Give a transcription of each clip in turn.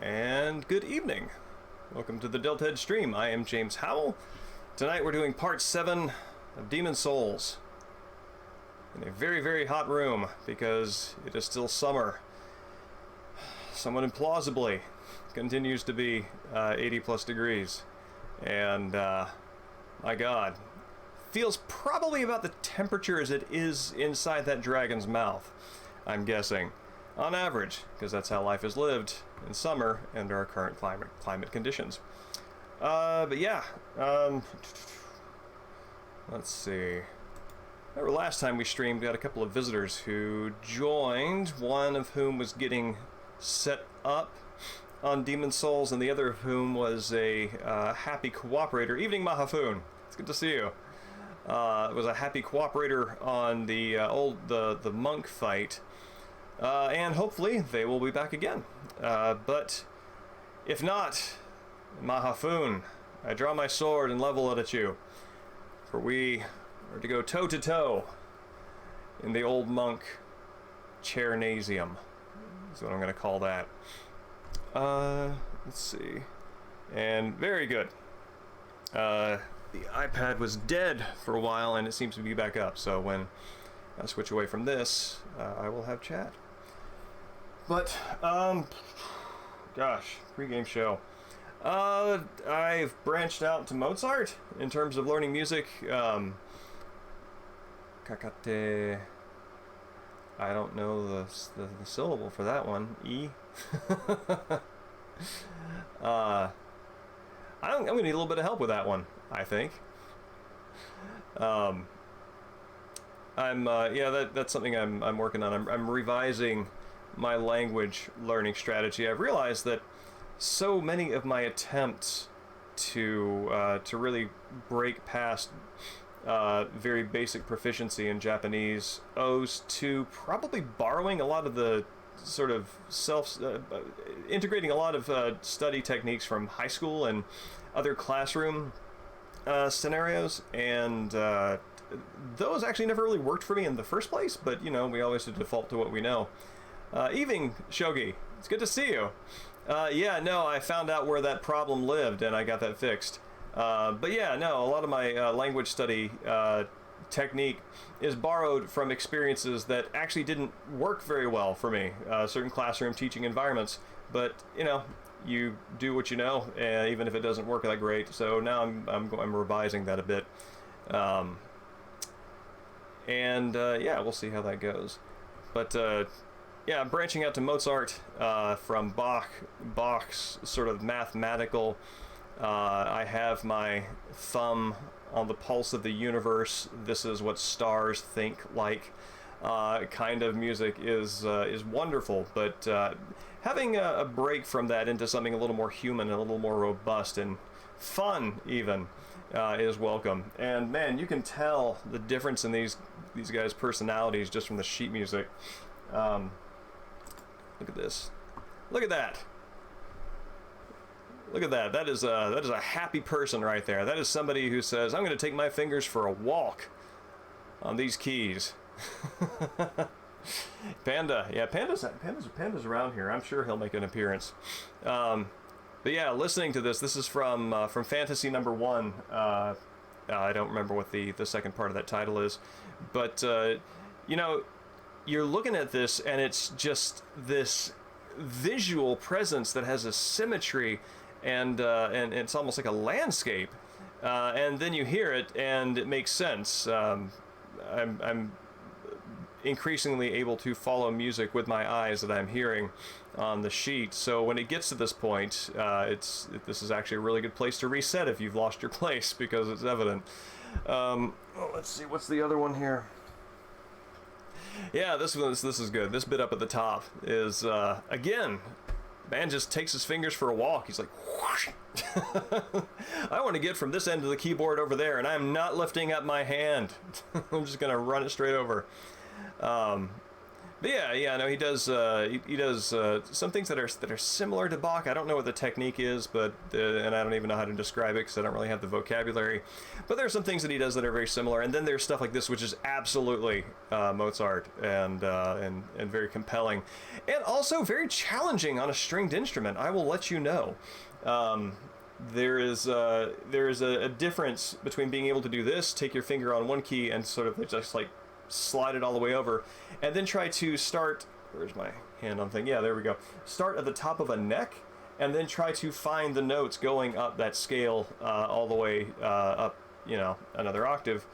and good evening. Welcome to the Deltahead stream. I am James Howell. Tonight we're doing part 7 of Demon Souls in a very, very hot room because it is still summer. Somewhat implausibly continues to be 80 plus degrees, and my god, feels probably about the temperature as it is inside that dragon's mouth, I'm guessing, on average, because that's how life is lived in summer under our current climate conditions. But yeah, let's see. Remember last time we streamed, we had a couple of visitors who joined, one of whom was getting set up on Demon Souls, and the other of whom was a happy cooperator. Evening, Mahafun. It's good to see you. It was a happy cooperator on the the monk fight, and hopefully they will be back again. But if not, Mahafun, I draw my sword and level it at you, for we are to go toe to toe in the old monk chairnasium. That's what I'm going to call that. Let's see. And very good. The iPad was dead for a while, and it seems to be back up. So when I switch away from this, I will have chat. But, gosh, pre-game show. I've branched out to Mozart in terms of learning music. Kakate. I don't know the syllable for that one. E. I'm going to need a little bit of help with that one, I think. That's something I'm working on. I'm revising my language learning strategy. I've realized that so many of my attempts to really break past very basic proficiency in Japanese owes to probably borrowing a lot of the sort of integrating a lot of study techniques from high school and other classroom scenarios, and those actually never really worked for me in the first place, but you know, we always default to what we know. Evening, Shogi, it's good to see you. Yeah, no, I found out where that problem lived and I got that fixed. But yeah, no, a lot of my language study technique is borrowed from experiences that actually didn't work very well for me, certain classroom teaching environments, but you know, you do what you know, even if it doesn't work that great. So now I'm revising that a bit, yeah, we'll see how that goes. But yeah, I'm branching out to Mozart from Bach's sort of mathematical. I have my thumb on the pulse of the universe. This is what stars think like. Kind of music is wonderful, but having a break from that into something a little more human and a little more robust and fun even is welcome. And man, you can tell the difference in these guys' personalities just from the sheet music. Look at this. Look at that. Look at that. That is a happy person right there. That is somebody who says, I'm going to take my fingers for a walk on these keys. Panda. Yeah, Panda's around here. I'm sure he'll make an appearance. But yeah, listening to this is from Fantasy number 1. I don't remember what the second part of that title is. But, you know, you're looking at this and it's just this visual presence that has a symmetry, and it's almost like a landscape, and then you hear it and it makes sense. I'm increasingly able to follow music with my eyes that I'm hearing on the sheet, so when it gets to this point, this is actually a really good place to reset if you've lost your place, because it's evident. Let's see, what's the other one here? Yeah, this is good. This bit up at the top is, again, man just takes his fingers for a walk. He's like, whoosh. I want to get from this end of the keyboard over there, and I'm not lifting up my hand. I'm just going to run it straight over. But yeah, no, he does. He does some things that are similar to Bach. I don't know what the technique is, but and I don't even know how to describe it because I don't really have the vocabulary. But there are some things that he does that are very similar, and then there's stuff like this, which is absolutely Mozart and very compelling, and also very challenging on a stringed instrument. I will let you know. There is a difference between being able to do this, take your finger on one key, and sort of just like slide it all the way over, and then try to start. Where's my hand on thing? Yeah, there we go. Start at the top of a neck, and then try to find the notes going up that scale all the way up, another octave.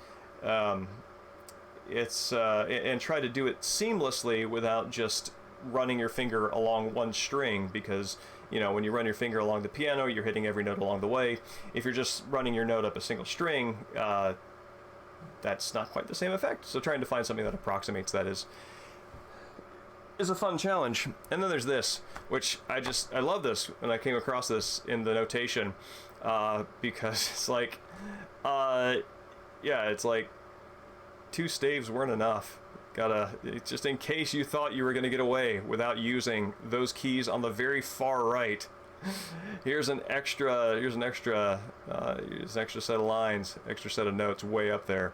And try to do it seamlessly without just running your finger along one string, because when you run your finger along the piano, you're hitting every note along the way. If you're just running your note up a single string, that's not quite the same effect. So trying to find something that approximates that is a fun challenge. And then there's this, which I love this when I came across this in the notation, because it's like, it's like two staves weren't enough. Just in case you thought you were going to get away without using those keys on the very far right. Here's an extra set of lines, extra set of notes way up there.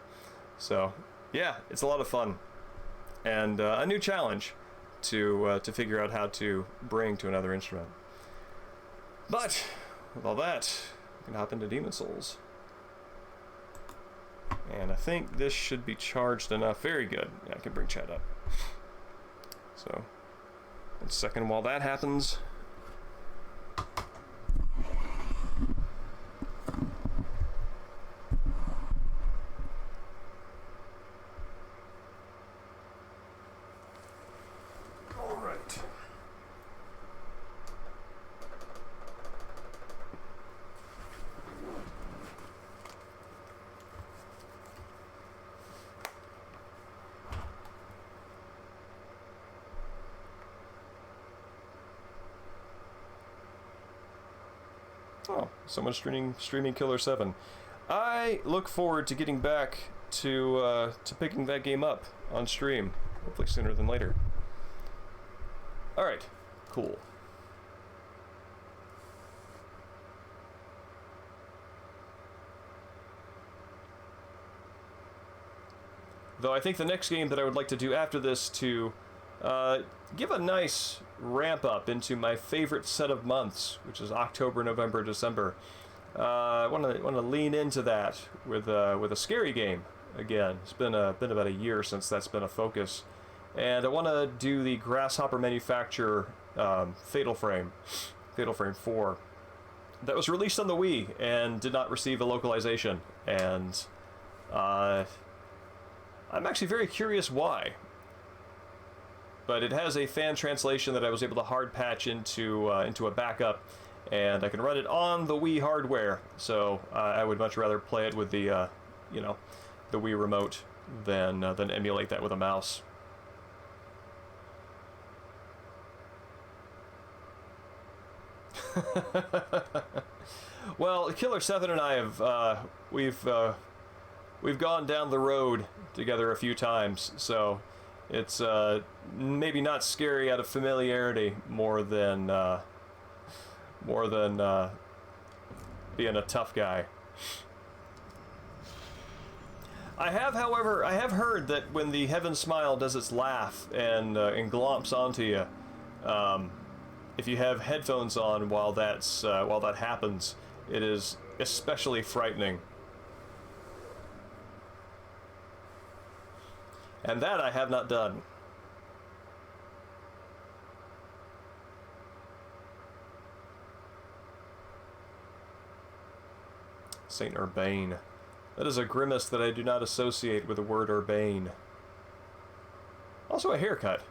So yeah, it's a lot of fun, and a new challenge to figure out how to bring to another instrument. But with all that, we can hop into Demon Souls. And I think this should be charged enough. Very good. Yeah, I can bring chat up. So, 1 second while that happens. All right. Oh, someone's streaming Killer 7. I look forward to getting back to picking that game up on stream, hopefully sooner than later. All right, cool. Though I think the next game that I would like to do after this to give a nice ramp up into my favorite set of months, which is October, November, December. I want to lean into that with a scary game again. It's been about a year since that's been a focus, and I want to do the Grasshopper Manufacturer Fatal Frame 4, that was released on the Wii and did not receive a localization, and I'm actually very curious why. But it has a fan translation that I was able to hard patch into a backup, and I can run it on the Wii hardware. So I would much rather play it with the the Wii remote than emulate that with a mouse. Well, Killer 7 and I have we've gone down the road together a few times, so it's maybe not scary out of familiarity more than being a tough guy. However, I have heard that when the Heaven Smile does its laugh and glomps onto you, if you have headphones on while that happens, it is especially frightening. And that I have not done. Saint Urbane. That is a grimace that I do not associate with the word urbane. Also a haircut.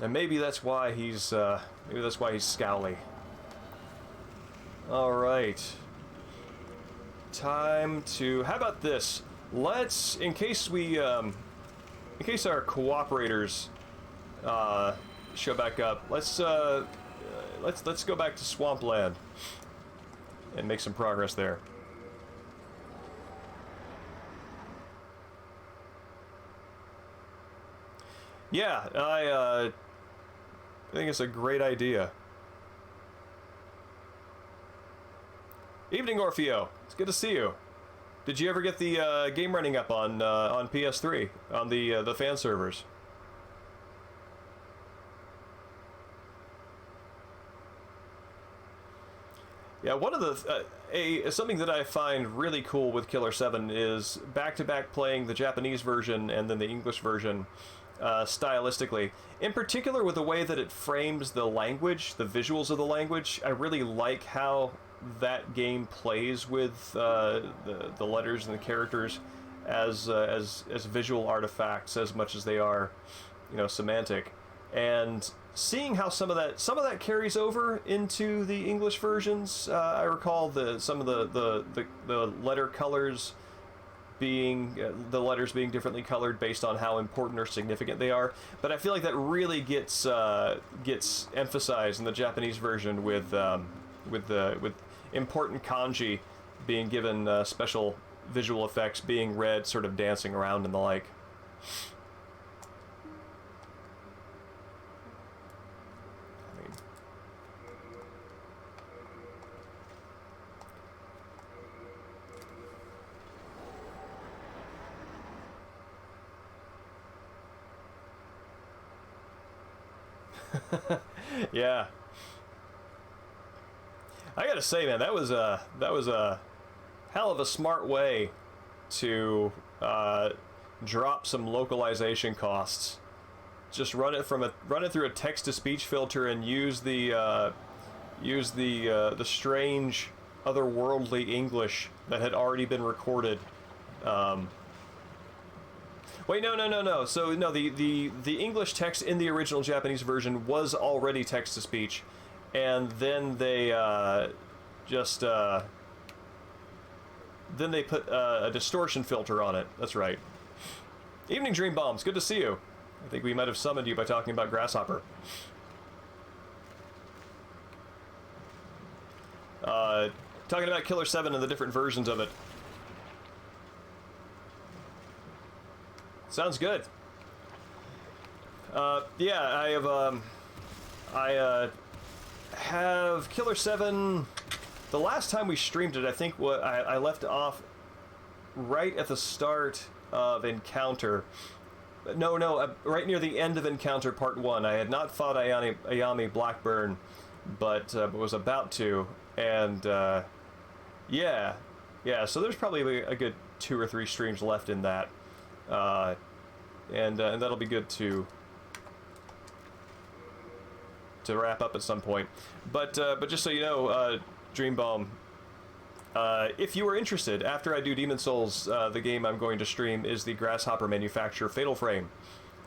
And maybe that's why he's scowly. All right. Time to. How about this? Let's, in case our cooperators show back up, let's go back to Swampland and make some progress there. Yeah, I think it's a great idea. Evening, Orfeo. It's good to see you. Did you ever get the game running up on PS3 on the fan servers? Yeah, one of the something that I find really cool with Killer 7 is back-to-back playing the Japanese version and then the English version stylistically. In particular, with the way that it frames the language, the visuals of the language. I really like how that game plays with the letters and the characters as visual artifacts as much as they are, semantic. And seeing how some of that carries over into the English versions. I recall some of the letter colors being the letters being differently colored based on how important or significant they are. But I feel like that really gets emphasized in the Japanese version with important kanji being given special visual effects, being read, sort of dancing around and the like. Yeah, I gotta say, man, that was a hell of a smart way to drop some localization costs. Just run it through a text to speech filter and use the strange otherworldly English that had already been recorded. Wait, no. So no, the English text in the original Japanese version was already text to speech, and then they put a distortion filter on it. That's right. Evening, Dream Bombs. Good to see you. I think we might have summoned you by talking about Grasshopper. Talking about Killer 7 and the different versions of it. Sounds good. Yeah, I have Killer 7. The last time we streamed it, I think I left off right at the start of Encounter. No, right near the end of Encounter Part 1. I had not fought Ayami Blackburn, but was about to. And yeah, so there's probably a good 2 or 3 streams left in that. And that'll be good to wrap up at some point. But just so you know, Dreambomb, if you are interested, after I do Demon Souls, the game I'm going to stream is the Grasshopper manufacturer Fatal Frame,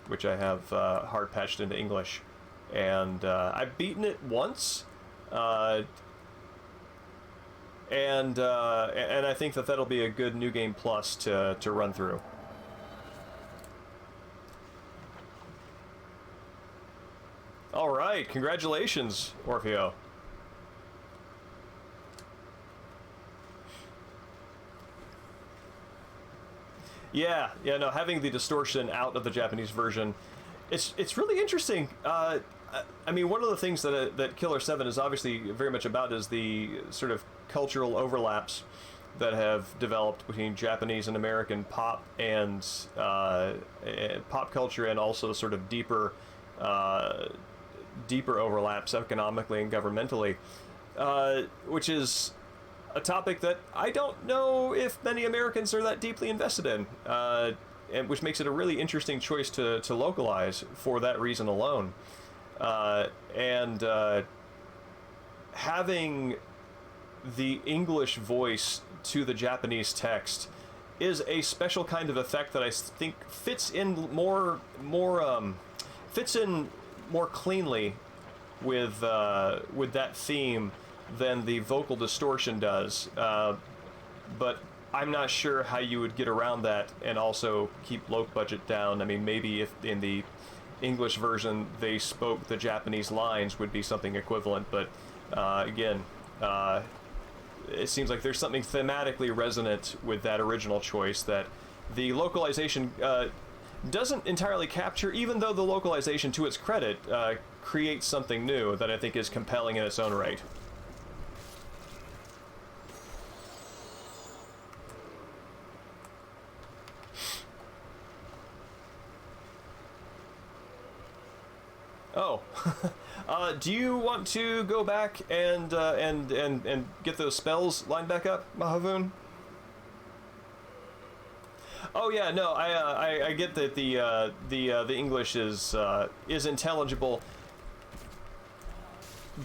which I have hard patched into English, and I've beaten it once, and I think that'll be a good New Game Plus to run through. All right, congratulations, Orfeo. Yeah, no, having the distortion out of the Japanese version, it's really interesting. I mean, one of the things that Killer 7 is obviously very much about is the sort of cultural overlaps that have developed between Japanese and American pop and pop culture, and also sort of deeper overlaps economically and governmentally, which is a topic that I don't know if many Americans are that deeply invested in, and which makes it a really interesting choice to localize for that reason alone. And having the English voice to the Japanese text is a special kind of effect that I think fits in more cleanly with that theme than the vocal distortion does. But I'm not sure how you would get around that and also keep loc budget down. I mean, maybe if in the English version they spoke the Japanese lines would be something equivalent, but again, it seems like there's something thematically resonant with that original choice that the localization doesn't entirely capture, even though the localization, to its credit, creates something new that I think is compelling in its own right. Oh, do you want to go back and get those spells lined back up, Mahavun? Oh yeah, no, I get that the English is intelligible,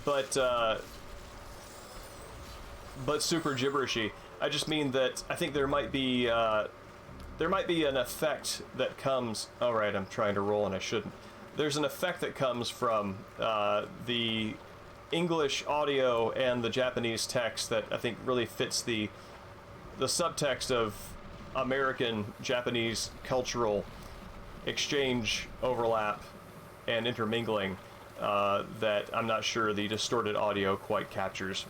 but super gibberishy. I just mean that I think there might be an effect that comes. All right, I'm trying to roll and I shouldn't. There's an effect that comes from the English audio and the Japanese text that I think really fits the subtext of American Japanese cultural exchange, overlap, and intermingling that I'm not sure the distorted audio quite captures.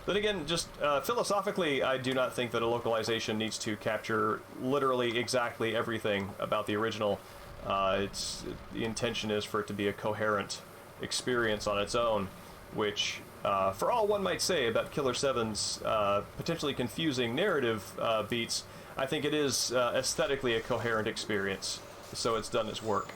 Then again, just philosophically, I do not think that a localization needs to capture literally exactly everything about the original. The intention is for it to be a coherent experience on its own, which, for all one might say about Killer 7's potentially confusing narrative beats, I think it is aesthetically a coherent experience, so it's done its work.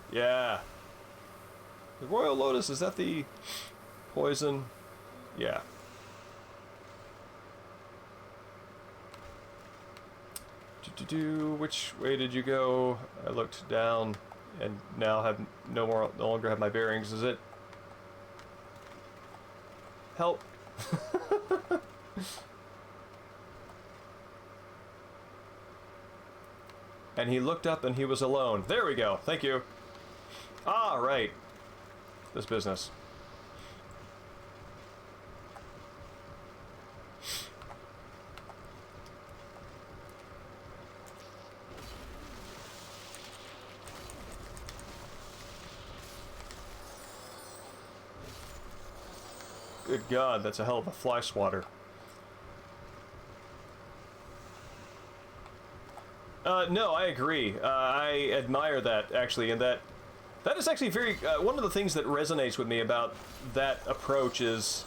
Yeah. The Royal Lotus, is that the poison? Yeah. Which way did you go? I looked down and now have no longer have my bearings. Is it? Help. And he looked up and he was alone. There we go. Thank you. Ah, right. This business. Good God, that's a hell of a fly swatter. No, I agree. I admire that, actually, and that is actually very... one of the things that resonates with me about that approach is...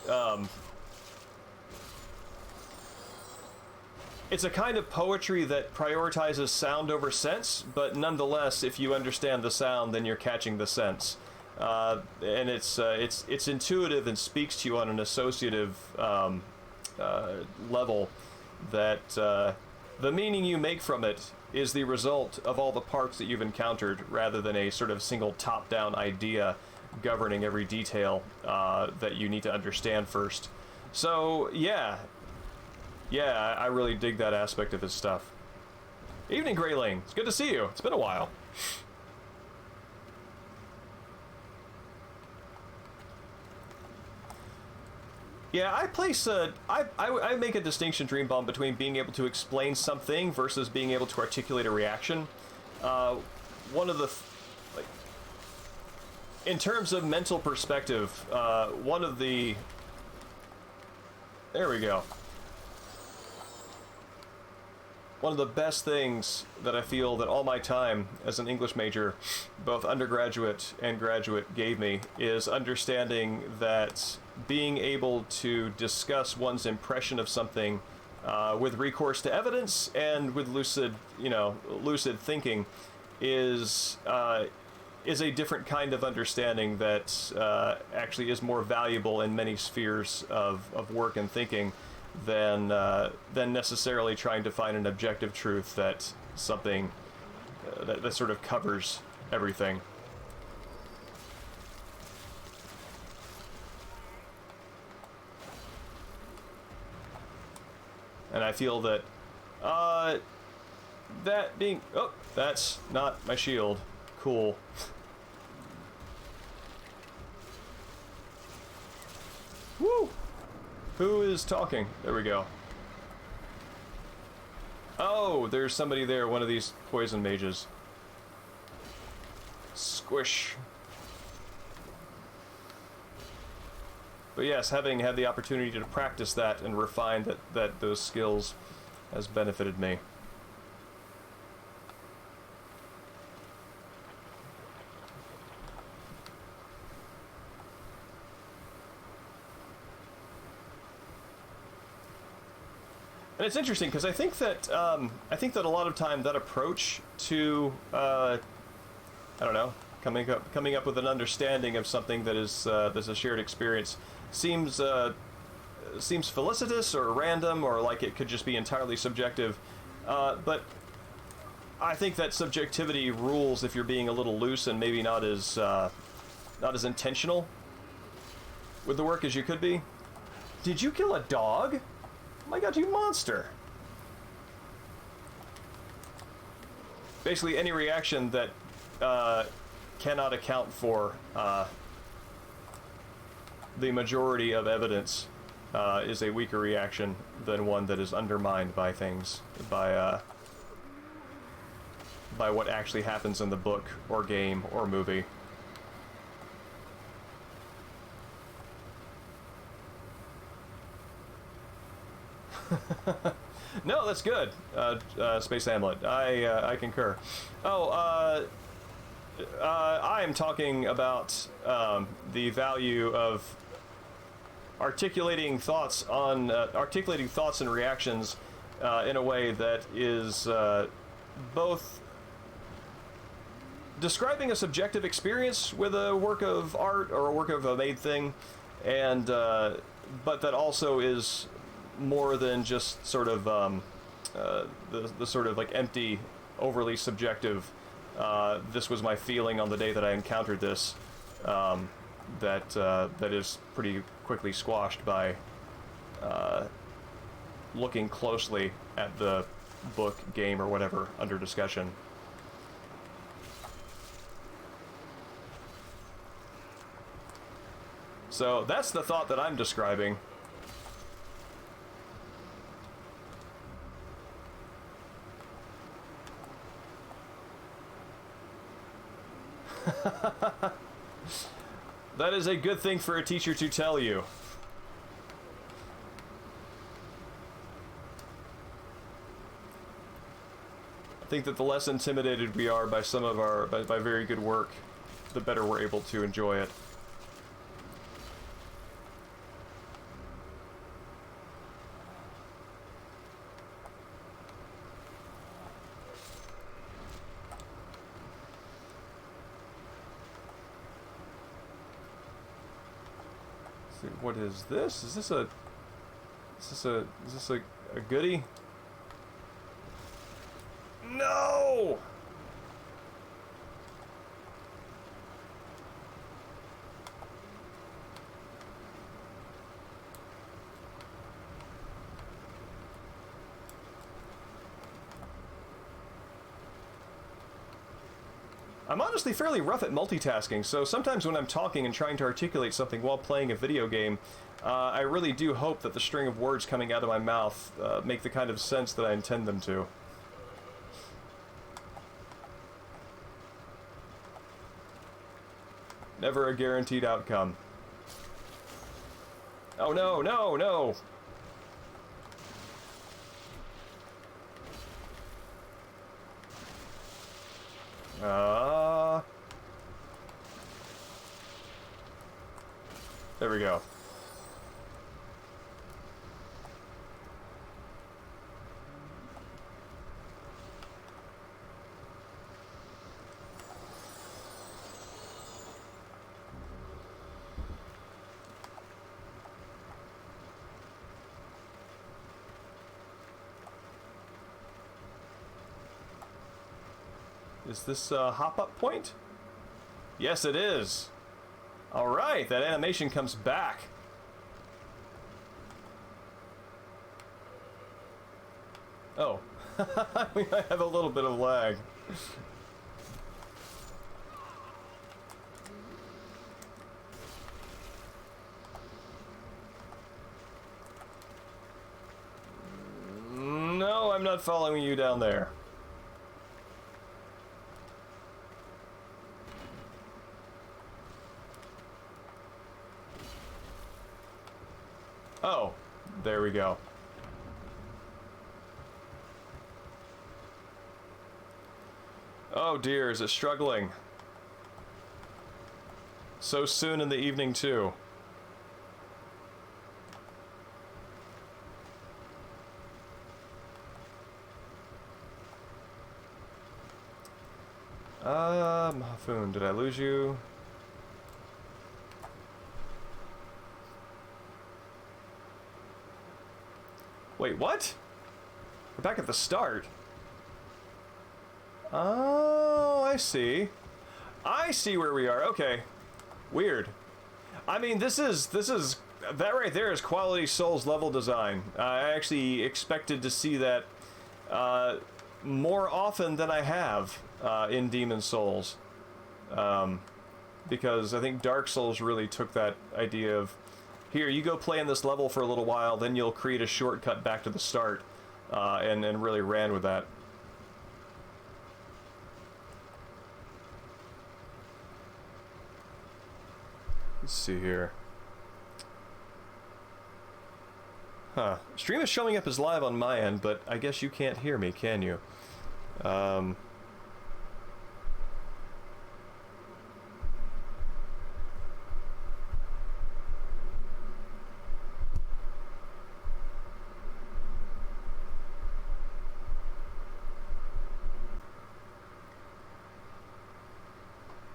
it's a kind of poetry that prioritizes sound over sense, but nonetheless, if you understand the sound, then you're catching the sense. And it's intuitive and speaks to you on an associative level that the meaning you make from it is the result of all the parts that you've encountered, rather than a sort of single top-down idea governing every detail that you need to understand first. So, yeah, I really dig that aspect of his stuff. Evening, Grayling. It's good to see you. It's been a while. Yeah, I place I make a distinction, Dreambomb, between being able to explain something versus being able to articulate a reaction. One of the, like, in terms of mental perspective, one of the, there we go. One of the best things that I feel that all my time as an English major, both undergraduate and graduate, gave me is understanding that being able to discuss one's impression of something with recourse to evidence and with lucid thinking is a different kind of understanding that actually is more valuable in many spheres of work and thinking than necessarily trying to find an objective truth that something that sort of covers everything. And I feel that that being... Oh, that's not my shield. Cool. Woo! Who is talking? There we go. Oh, there's somebody there, one of these poison mages. Squish. But yes, having had the opportunity to practice that and refine those skills has benefited me. And it's interesting because I think that a lot of time that approach to I don't know, coming up with an understanding of something that is that's a shared experience seems felicitous or random, or like it could just be entirely subjective. But I think that subjectivity rules if you're being a little loose and maybe not as intentional with the work as you could be. Did you kill a dog? Oh my god, you monster! Basically, any reaction that cannot account for the majority of evidence is a weaker reaction than one that is undermined by things, by what actually happens in the book or game or movie. No, that's good, Space Hamlet. I concur. Oh, I am talking about the value of articulating thoughts and reactions in a way that is both describing a subjective experience with a work of art or a work of a made thing, and but that also is more than just sort of the sort of like empty, overly subjective, this was my feeling on the day that I encountered this, that is pretty quickly squashed by looking closely at the book, game, or whatever under discussion. So that's the thought that I'm describing. That is a good thing for a teacher to tell you. I think that the less intimidated we are by some of our by very good work, the better we're able to enjoy it. What is this? Is this a goodie? No! I'm honestly fairly rough at multitasking, so sometimes when I'm talking and trying to articulate something while playing a video game, I really do hope that the string of words coming out of my mouth make the kind of sense that I intend them to. Never a guaranteed outcome. Oh no, no, no! There we go. Is this a hop-up point? Yes, it is. Alright, that animation comes back. Oh. We might have a little bit of lag. not following you down there. Oh, there we go. Oh dear, is it struggling? So soon in the evening, too. Mahfoon, did I lose you? Wait, what? We're back at the start. Oh, I see. I see where we are. Okay. Weird. I mean, this is that right there is quality Souls level design. I actually expected to see that more often than I have in Demon Souls. Because I think Dark Souls really took that idea of, here, you go play in this level for a little while, then you'll create a shortcut back to the start, and really ran with that. Let's see here. Huh. Stream is showing up as live on my end, but I guess you can't hear me, can you?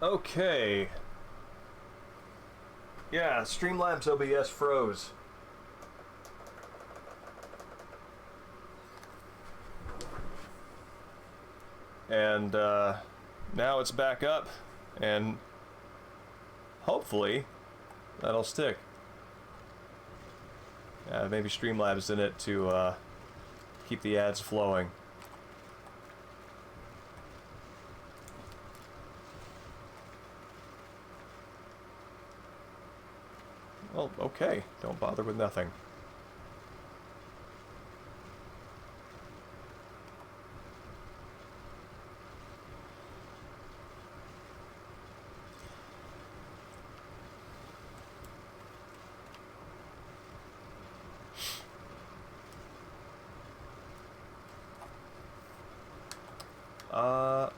Okay. Yeah, Streamlabs OBS froze. And now it's back up, and hopefully that'll stick. Maybe Streamlabs in it to keep the ads flowing. Well, okay. Don't bother with nothing.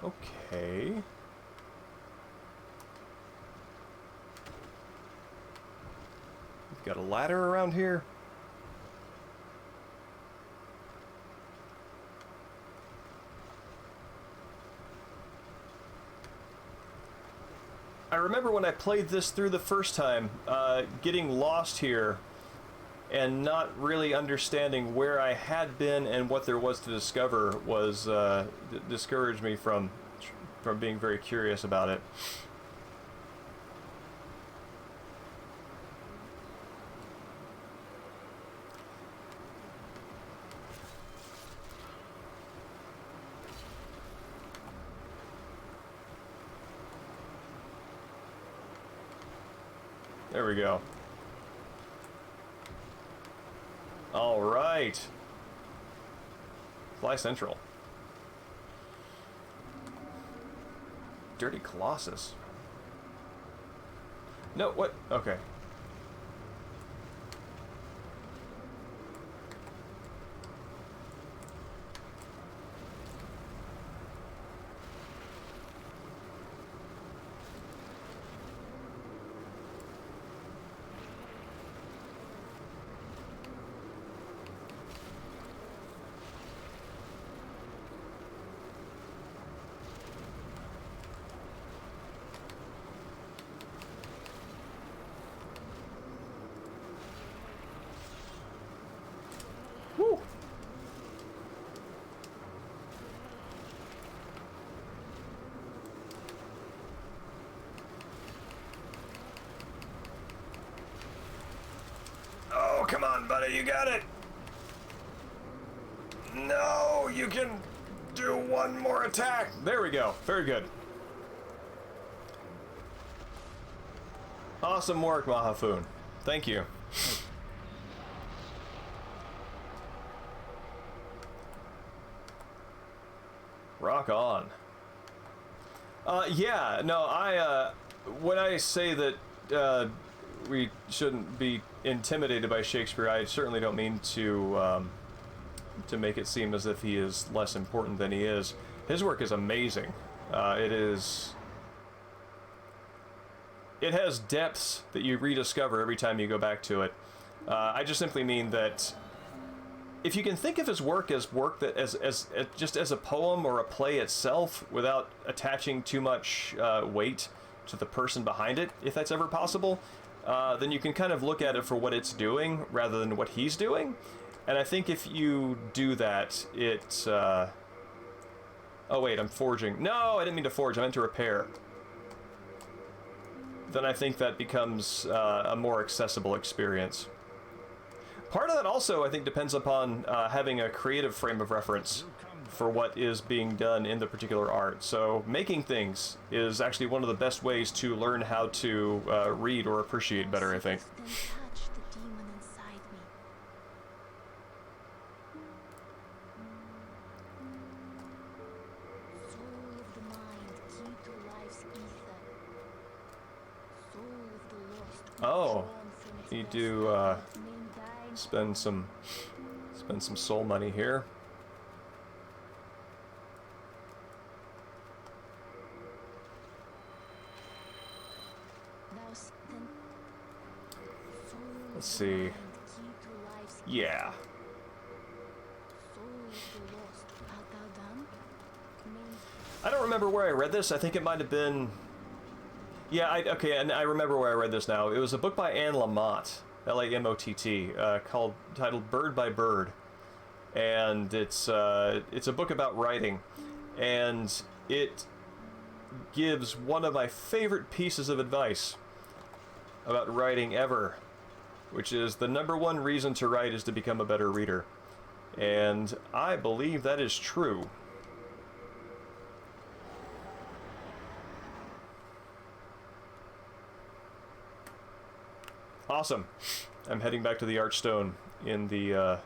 Okay. Got a ladder around here? I remember when I played this through the first time, getting lost here and not really understanding where I had been and what there was to discover was discouraged me from being very curious about it. There we go. All right. Fly Central. Dirty Colossus. No, what? Okay. Woo! Oh, come on, buddy, you got it! No, you can do one more attack! There we go, very good. Awesome work, Mahfoon. Thank you. Rock on. Yeah, no, when I say that we shouldn't be intimidated by Shakespeare, I certainly don't mean to make it seem as if he is less important than he is. His work is amazing. It has depths that you rediscover every time you go back to it. I just simply mean that if you can think of his work as just as a poem or a play itself without attaching too much weight to the person behind it, if that's ever possible, then you can kind of look at it for what it's doing rather than what he's doing. And I think if you do that, oh wait, I'm forging. No, I didn't mean to forge, I meant to repair. Then I think that becomes a more accessible experience. Part of that also, I think, depends upon having a creative frame of reference for what is being done in the particular art. So making things is actually one of the best ways to learn how to read or appreciate better, I think. Oh, you do spend some soul money here. Let's see. Yeah. I don't remember where I read this. I think it might have been... Yeah, okay, and I remember where I read this now. It was a book by Anne Lamott, L-A-M-O-T-T, titled Bird by Bird. And it's a book about writing. And it gives one of my favorite pieces of advice about writing ever, which is the #1 reason to write is to become a better reader. And I believe that is true. Awesome. I'm heading back to the Archstone in the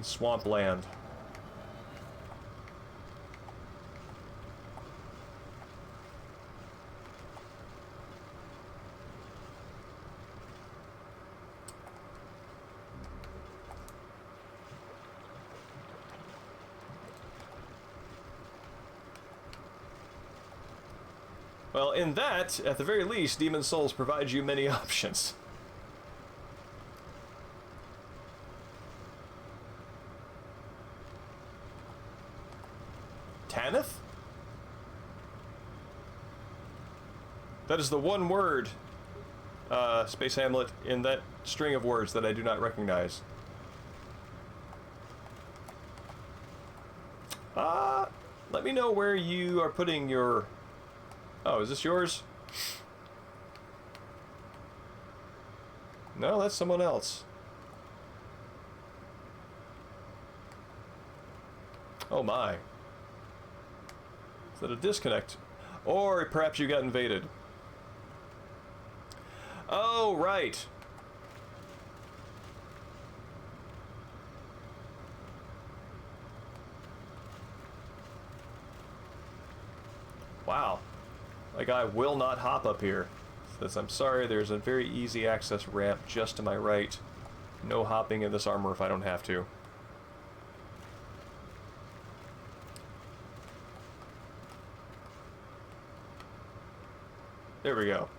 swampland. Well, in that, at the very least, Demon Souls provides you many options. Tanith? That is the one word, Space Hamlet, in that string of words that I do not recognize. Let me know where you are putting your... Oh, is this yours? No, that's someone else. Oh my. Is that a disconnect? Or perhaps you got invaded. Oh, right. Wow. Like, I will not hop up here. Says, I'm sorry, there's a very easy access ramp just to my right. No hopping in this armor if I don't have to. There we go.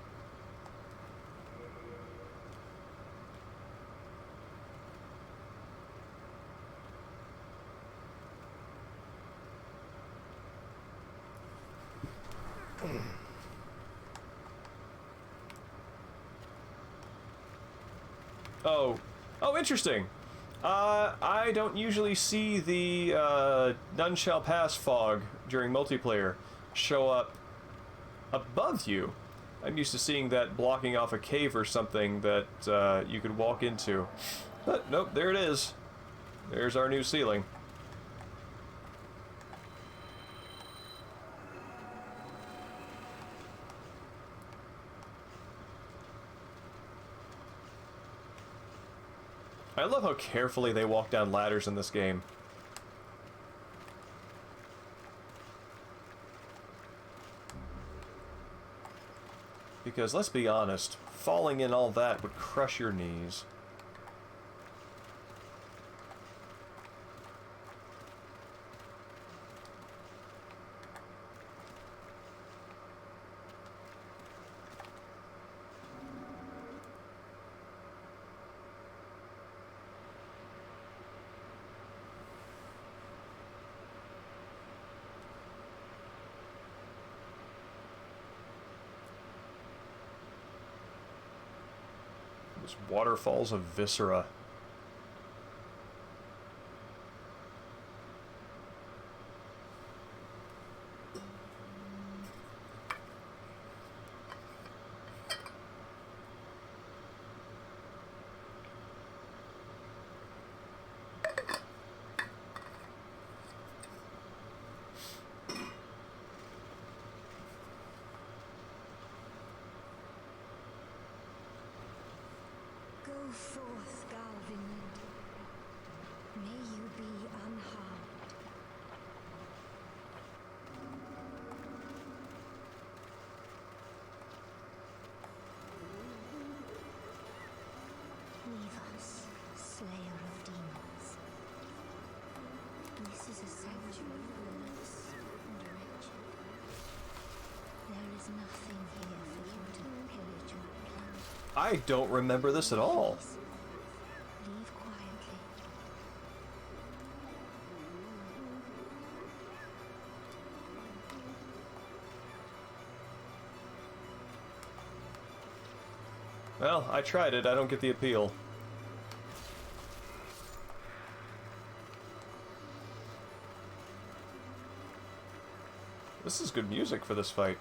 Oh, interesting. I don't usually see the None Shall Pass fog during multiplayer show up above you. I'm used to seeing that blocking off a cave or something that you could walk into. But nope, there it is. There's our new ceiling. I love how carefully they walk down ladders in this game. Because, let's be honest, falling in all that would crush your knees. Those waterfalls of viscera. Go forth, Galvinland. May you be unharmed. Leave us, slayer of demons. This is a sanctuary for the lost and wretched. There is nothing here for you to pillage or plunder. I don't remember this at all. Leave quietly. Well, I tried it. I don't get the appeal. This is good music for this fight.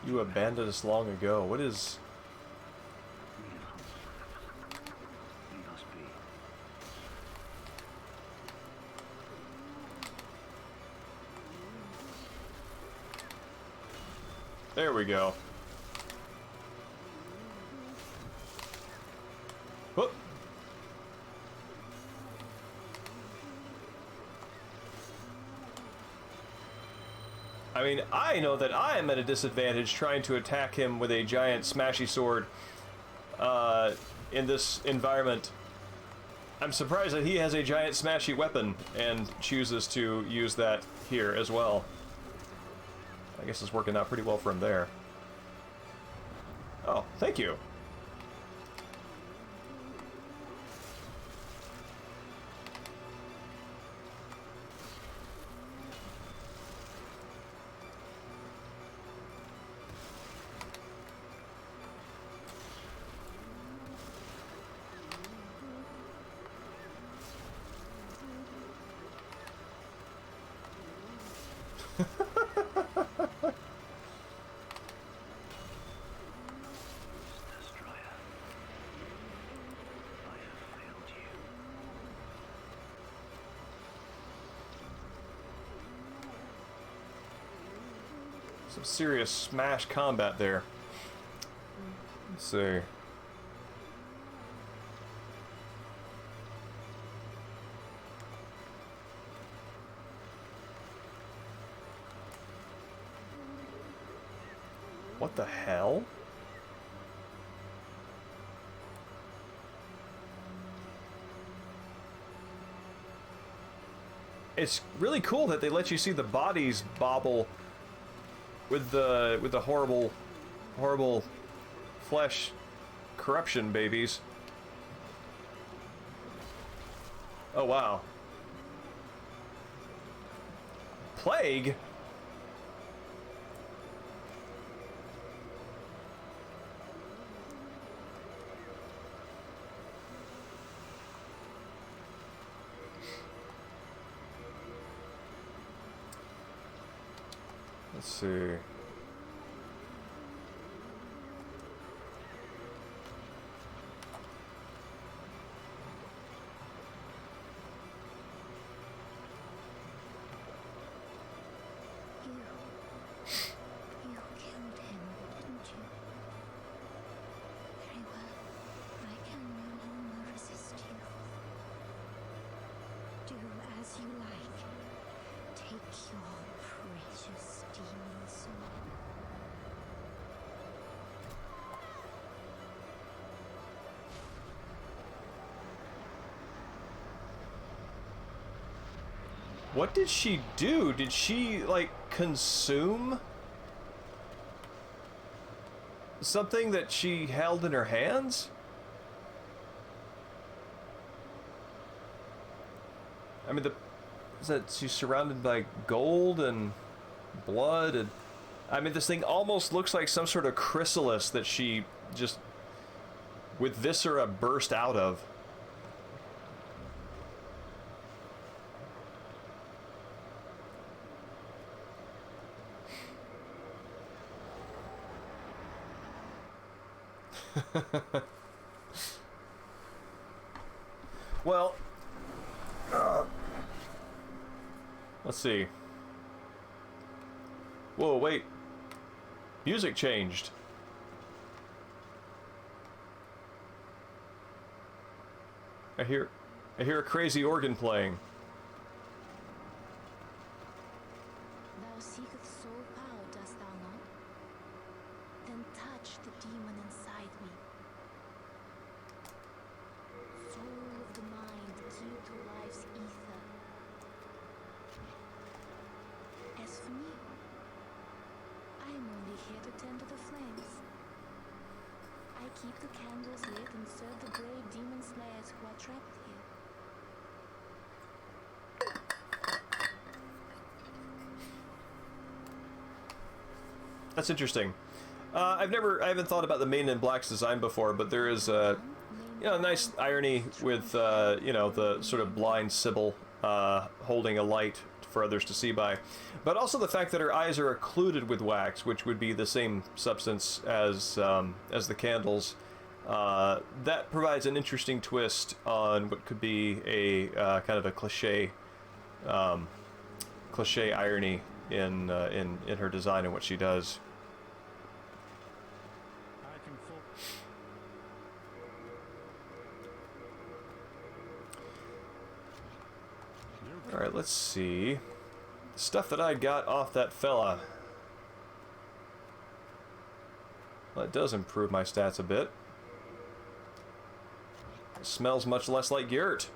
You abandoned us long ago. What is... There we go. Whoop. I mean, I know that I am at a disadvantage trying to attack him with a giant smashy sword in this environment. I'm surprised that he has a giant smashy weapon and chooses to use that here as well. I guess it's working out pretty well for him there. Oh, thank you. Some serious smash combat there. Let's see. What the hell? It's really cool that they let you see the bodies bobble with the horrible flesh corruption babies. Oh wow. Plague? Let's see. You killed him, didn't you? Very well. I can no longer resist you. Do as you like. Take your precious demon soul. What did she do? Did she, like, consume something that she held in her hands? I mean, is that she's surrounded by gold and blood, and I mean, this thing almost looks like some sort of chrysalis that she just, with viscera, burst out of. Well, let's see. Whoa, wait. Music changed. I hear a crazy organ playing. Thou seekest soul power, dost thou not? Then touch the demon inside me. Soul of the mind, key to life's ether. As for me, I am only here to tend to the flames. I keep the candles lit and serve the brave demon slayers who are trapped here. That's interesting. I haven't thought about the Man in Black's design before, but there is a, nice irony with, the sort of blind Sybil holding a light for others to see by, but also the fact that her eyes are occluded with wax, which would be the same substance as the candles. That provides an interesting twist on what could be a kind of a cliche irony in her design and what she does. Alright, let's see. Stuff that I got off that fella. Well, it does improve my stats a bit. It smells much less like Yurt.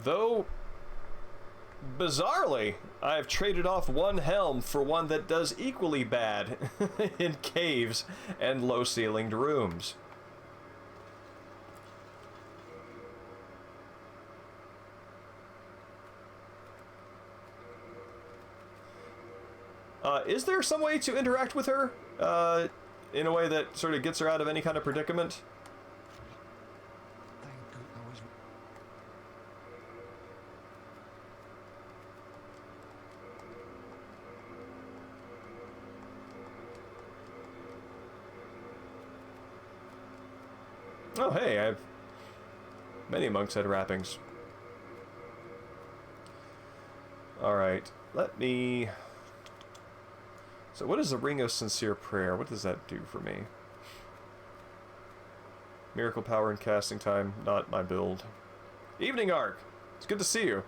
Though, bizarrely, I've traded off one helm for one that does equally bad in caves and low-ceilinged rooms. Is there some way to interact with her in a way that sort of gets her out of any kind of predicament? Oh, hey, I've... Many monks had wrappings. Alright, let me... So what is the Ring of Sincere Prayer? What does that do for me? Miracle power and casting time, not my build. Evening Arc! It's good to see you.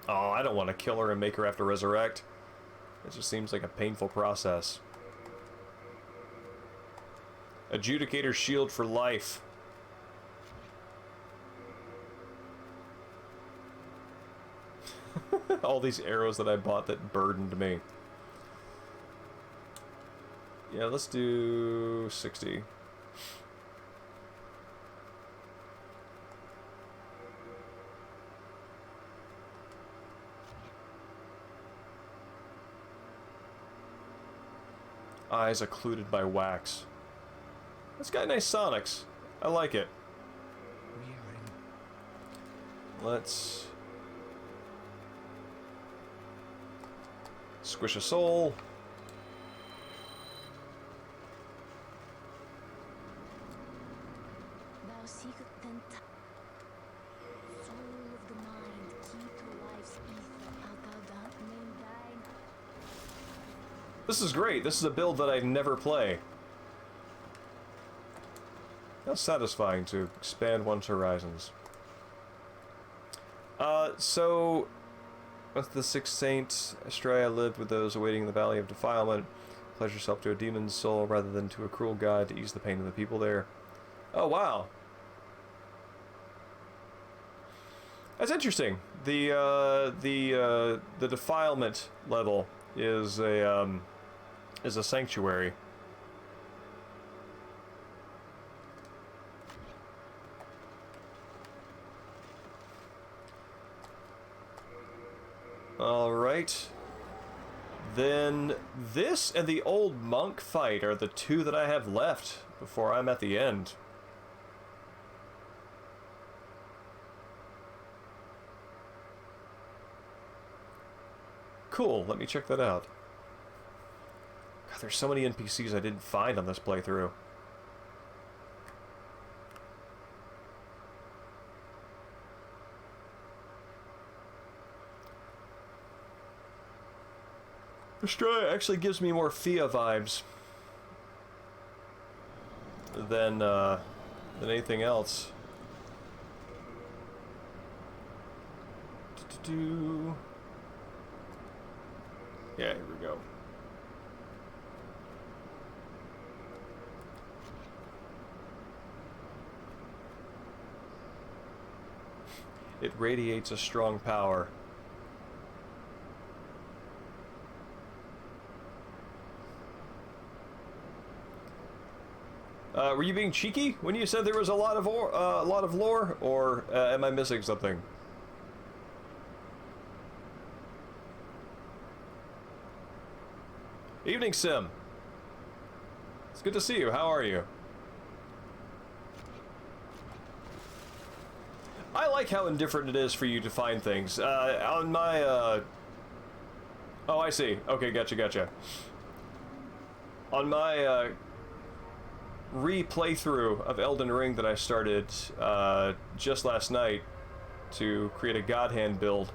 Oh, I don't want to kill her and make her have to resurrect. It just seems like a painful process. Adjudicator shield for life. All these arrows that I bought that burdened me. Yeah, let's do 60. eyes occluded by wax. It's got nice sonics. I like it. We are in. Let's squish a soul. Thou seekest then soul of the mind, key to life's ether, art thou done name thine? This is great. This is a build that I never play. How satisfying to expand one's horizons. So, with the sixth saint, Estrella lived with those awaiting the Valley of Defilement. Pledged herself to a demon's soul rather than to a cruel god to ease the pain of the people there. Oh, wow. That's interesting. The defilement level is a sanctuary. Alright. Then this and the old monk fight are the two that I have left before I'm at the end. Cool, let me check that out. God, there's so many NPCs I didn't find on this playthrough. Australia actually gives me more Fia vibes than anything else. Yeah, here we go. It radiates a strong power. Were you being cheeky when you said there was a lot of lore, or am I missing something? Evening, Sim. It's good to see you. How are you? I like how indifferent it is for you to find things. On my, Oh, I see. Okay, gotcha. On my, re-playthrough of Elden Ring that I started, just last night to create a God Hand build,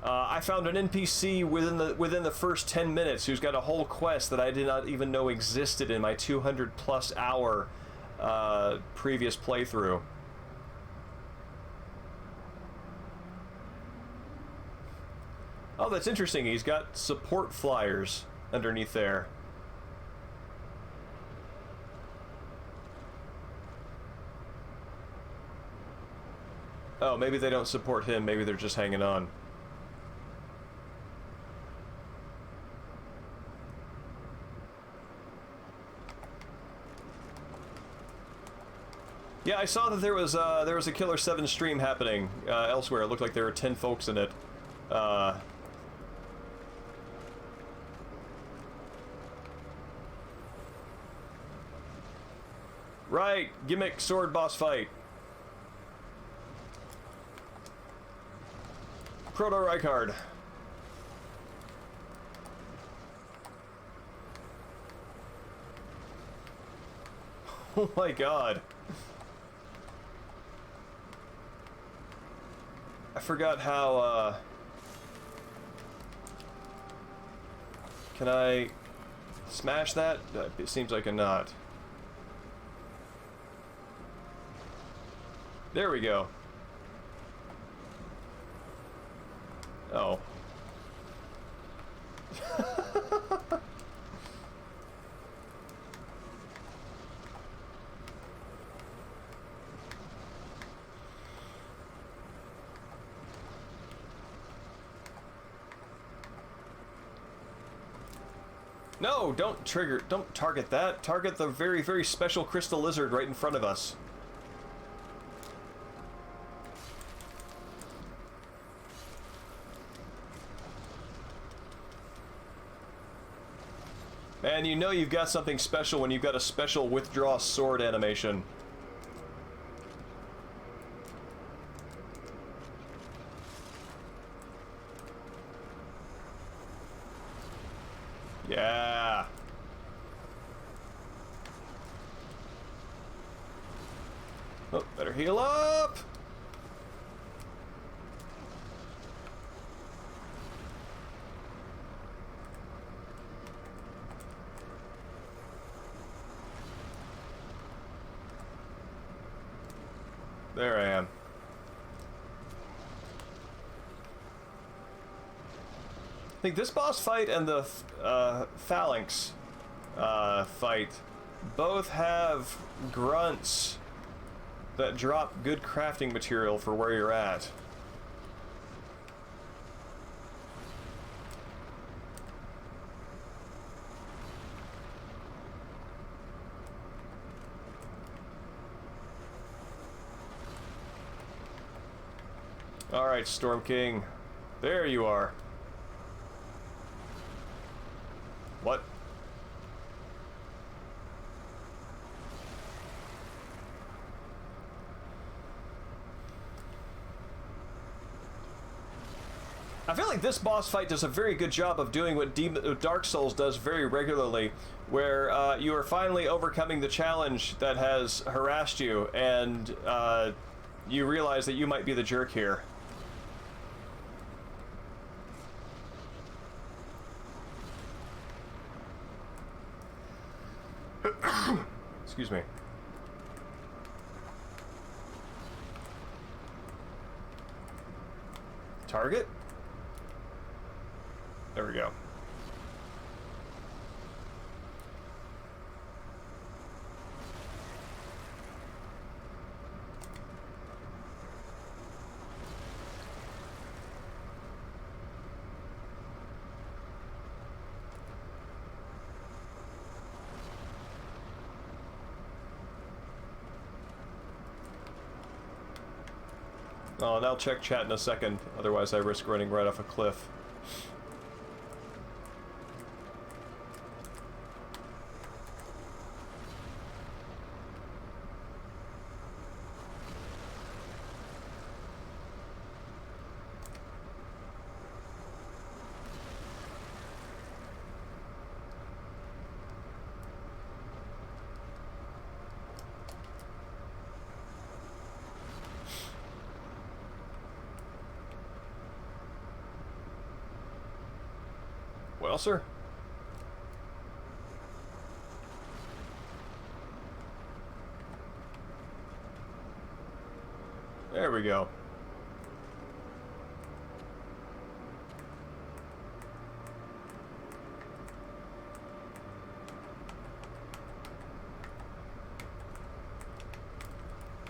I found an NPC within the first 10 minutes who's got a whole quest that I did not even know existed in my 200+ hour previous playthrough. Oh, that's interesting. He's got support flyers underneath there. Oh, maybe they don't support him. Maybe they're just hanging on. Yeah, I saw that there was a Killer 7 stream happening elsewhere. It looked like there were 10 folks in it. Right, gimmick sword boss fight. Proto Rykard. Oh my god. I forgot how, can I smash that? It seems like a not. There we go. Oh. No, don't target that. Target the very, very special crystal lizard right in front of us. Man, you know you've got something special when you've got a special withdraw sword animation. Yeah. Oh, better heal up. There I am. I think this boss fight and the phalanx fight both have grunts that drop good crafting material for where you're at. Alright, Storm King. There you are. What? I feel like this boss fight does a very good job of doing what Dark Souls does very regularly, where you are finally overcoming the challenge that has harassed you, and you realize that you might be the jerk here. Excuse me. Target? There we go. Oh, and I'll check chat in a second, otherwise I risk running right off a cliff. Well, sir. There we go.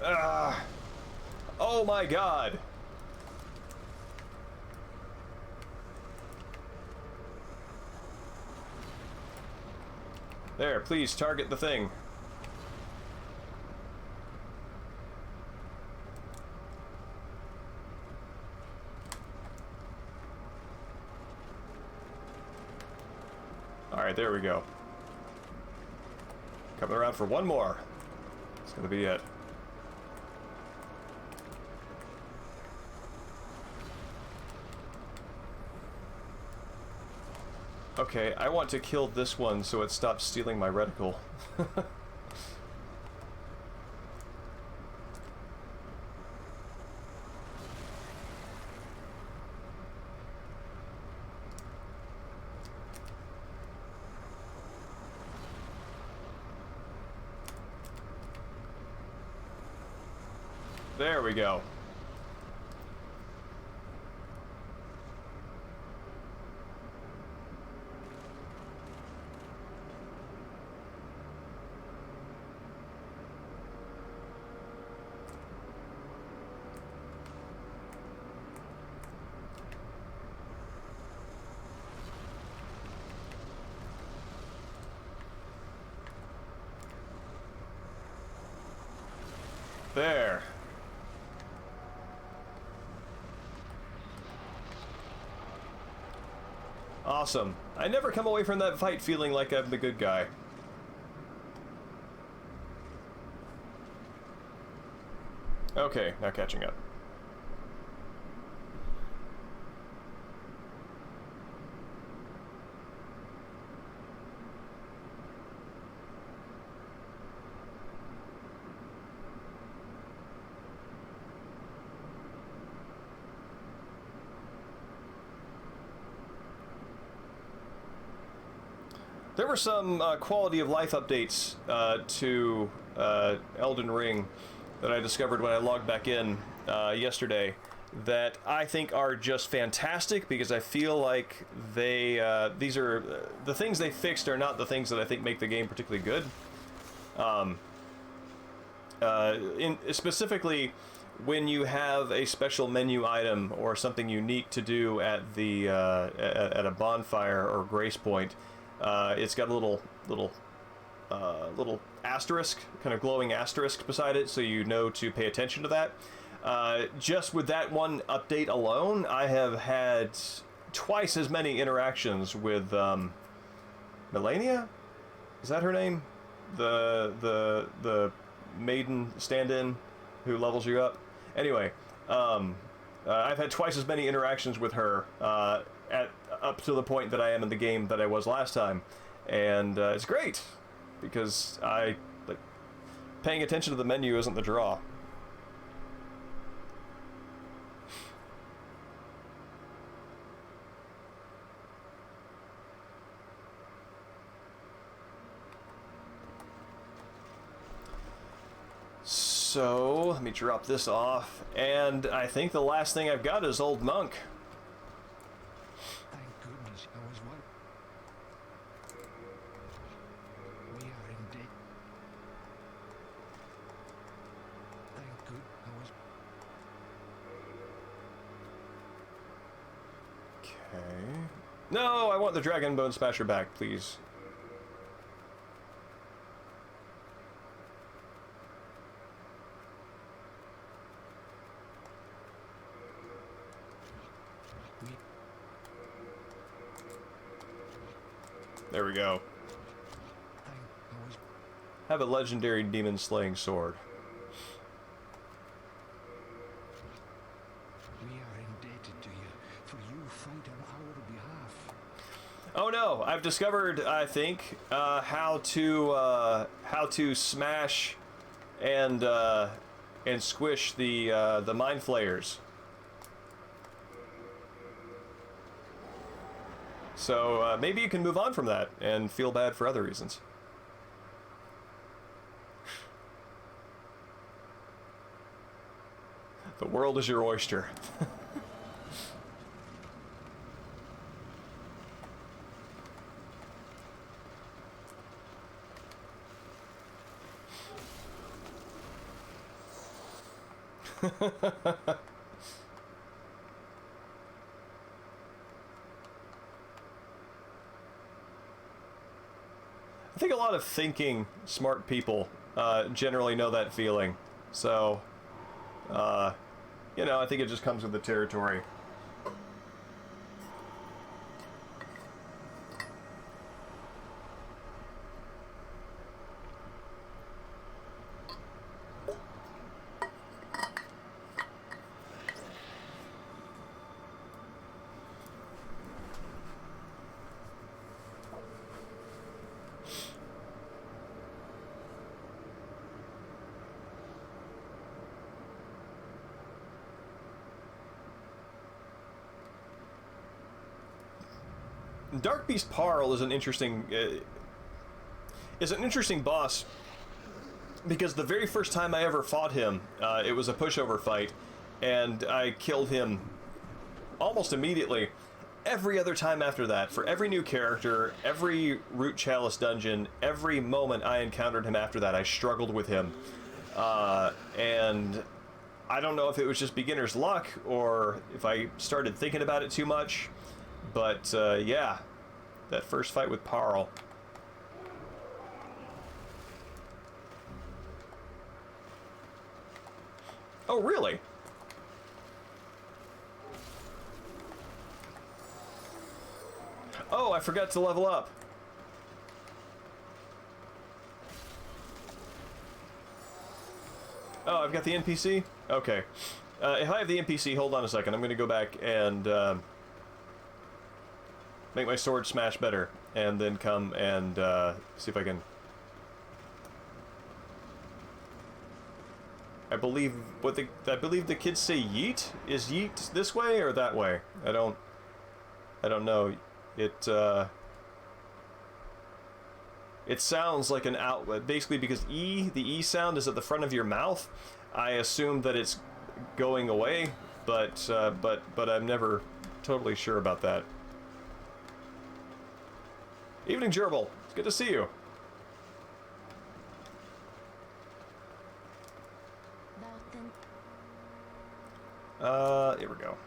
Ah! Oh my God! There, please target the thing. Alright, there we go. Coming around for one more. It's gonna be it. Okay, I want to kill this one so it stops stealing my reticle. There we go. There. Awesome. I never come away from that fight feeling like I'm the good guy. Okay, now catching up. There were some quality of life updates to Elden Ring that I discovered when I logged back in yesterday that I think are just fantastic, because I feel like these are the things they fixed are not the things that I think make the game particularly good. Specifically, when you have a special menu item or something unique to do at at a bonfire or grace point. It's got a little asterisk, kind of glowing asterisk beside it, so you know to pay attention to that. Just with that one update alone, I have had twice as many interactions with Melania? Is that her name? The maiden stand-in who levels you up. Anyway, I've had twice as many interactions with her up to the point that I am in the game that I was last time, and it's great because paying attention to the menu isn't the draw. So let me drop this off, and I think the last thing I've got is Old Monk. Thank goodness I was one. We are in debt. Thank good I was. Okay. No, I want the Dragon Bone Smasher back, please. There we go. Have a legendary demon slaying sword. We are indebted to you, for you fight on our behalf. Oh no! I've discovered, I think, how to smash and squish the mind flayers. So maybe you can move on from that and feel bad for other reasons. The world is your oyster. I think a lot of thinking, smart people generally know that feeling. So, you know, I think it just comes with the territory. Dark Beast Parl is an interesting boss, because the very first time I ever fought him, it was a pushover fight, and I killed him almost immediately. Every other time after that, for every new character, every Root Chalice dungeon, every moment I encountered him after that, I struggled with him. And I don't know if it was just beginner's luck, or if I started thinking about it too much, but yeah, that first fight with Parl. Oh, really? I forgot to level up. Oh, I've got the NPC? Okay. If I have the NPC, hold on a second. I'm going to go back and make my sword smash better. And then come and see if I can... I believe the kids say yeet? Is yeet this way or that way? I don't know. It sounds like an outlet, basically, because the E sound is at the front of your mouth. I assume that it's going away, but I'm never totally sure about that. Evening, Gerbil. It's good to see you. Here we go.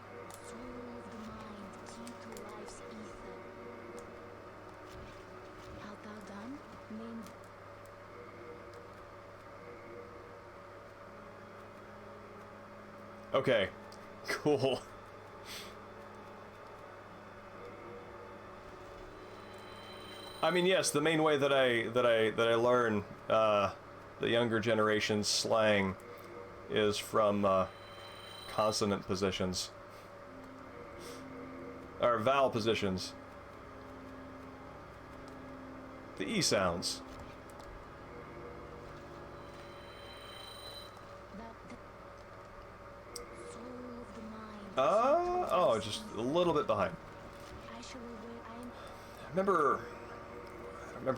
Okay, cool. I mean, yes, the main way that I learn the younger generation's slang is from consonant positions or vowel positions. The E sounds. Oh, just a little bit behind. I don't remember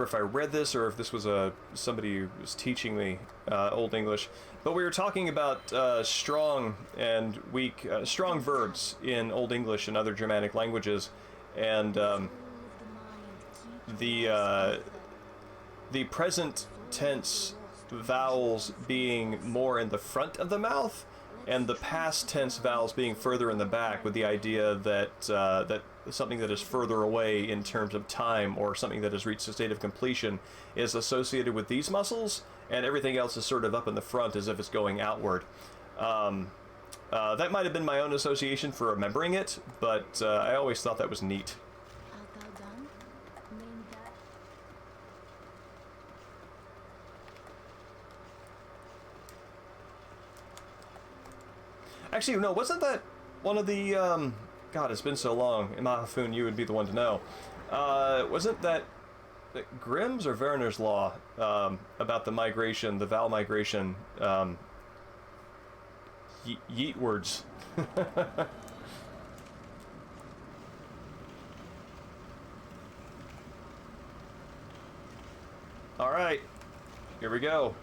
if I read this or if this was somebody who was teaching me Old English, but we were talking about strong and weak, strong verbs in Old English and other Germanic languages, and the present tense vowels being more in the front of the mouth, and the past tense vowels being further in the back, with the idea that that something that is further away in terms of time, or something that has reached a state of completion, is associated with these muscles, and everything else is sort of up in the front as if it's going outward. That might have been my own association for remembering it, but I always thought that was neat. Actually, no, wasn't that one of the, God, it's been so long. Mahafun, you would be the one to know. Wasn't that Grimm's or Werner's Law about the migration, the vowel migration, yeetwards? All right, here we go.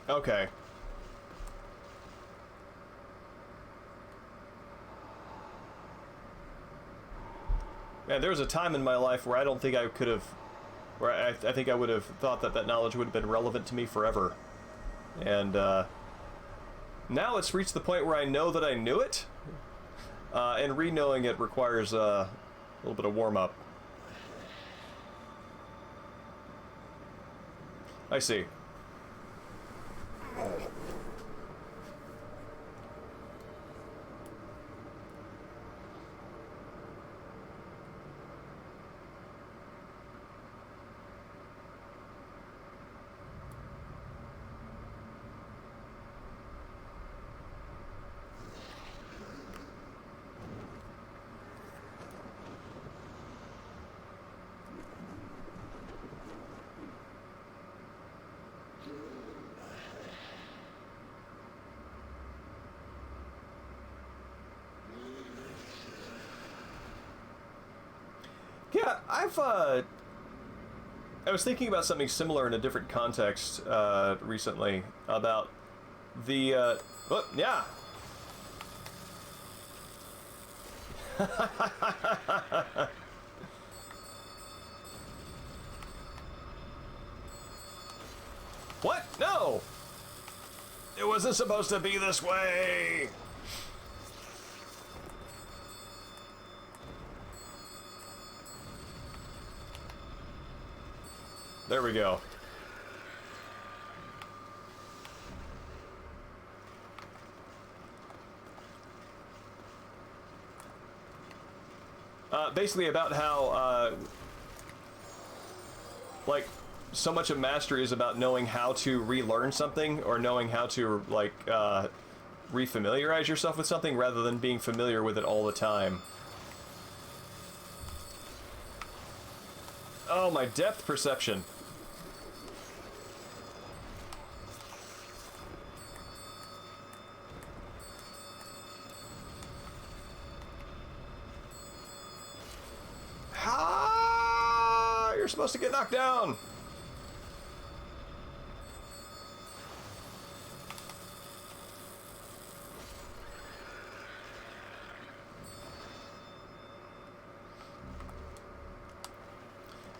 Okay. Man, there was a time in my life where I don't think I could have, where I think I would have thought that that knowledge would have been relevant to me forever. And now it's reached the point where I know that I knew it, and re-knowing it requires a little bit of warm-up. I see. Yeah, I was thinking about something similar in a different context recently, about The, oh, yeah. What? No! It wasn't supposed to be this way! There we go. Basically about how, like, so much of mastery is about knowing how to relearn something, or knowing how to, like, refamiliarize yourself with something, rather than being familiar with it all the time. Oh, my depth perception. You're supposed to get knocked down.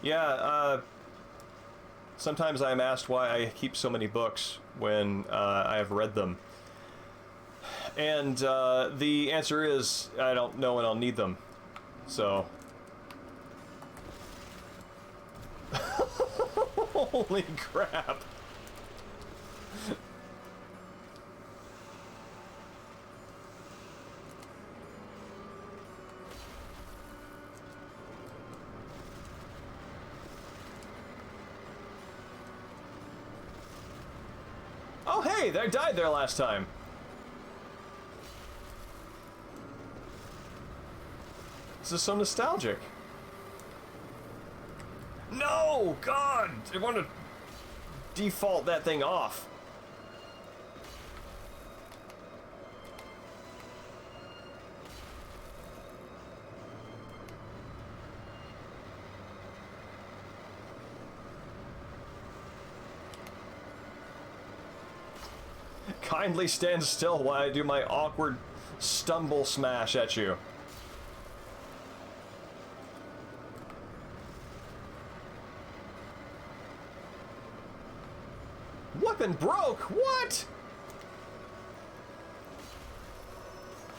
Yeah, sometimes I'm asked why I keep so many books when I have read them. And the answer is, I don't know when I'll need them. So... Holy crap. Oh hey, I died there last time. This is so nostalgic. No! God! I want to default that thing off. Kindly stand still while I do my awkward stumble smash at you. Weapon broke? What?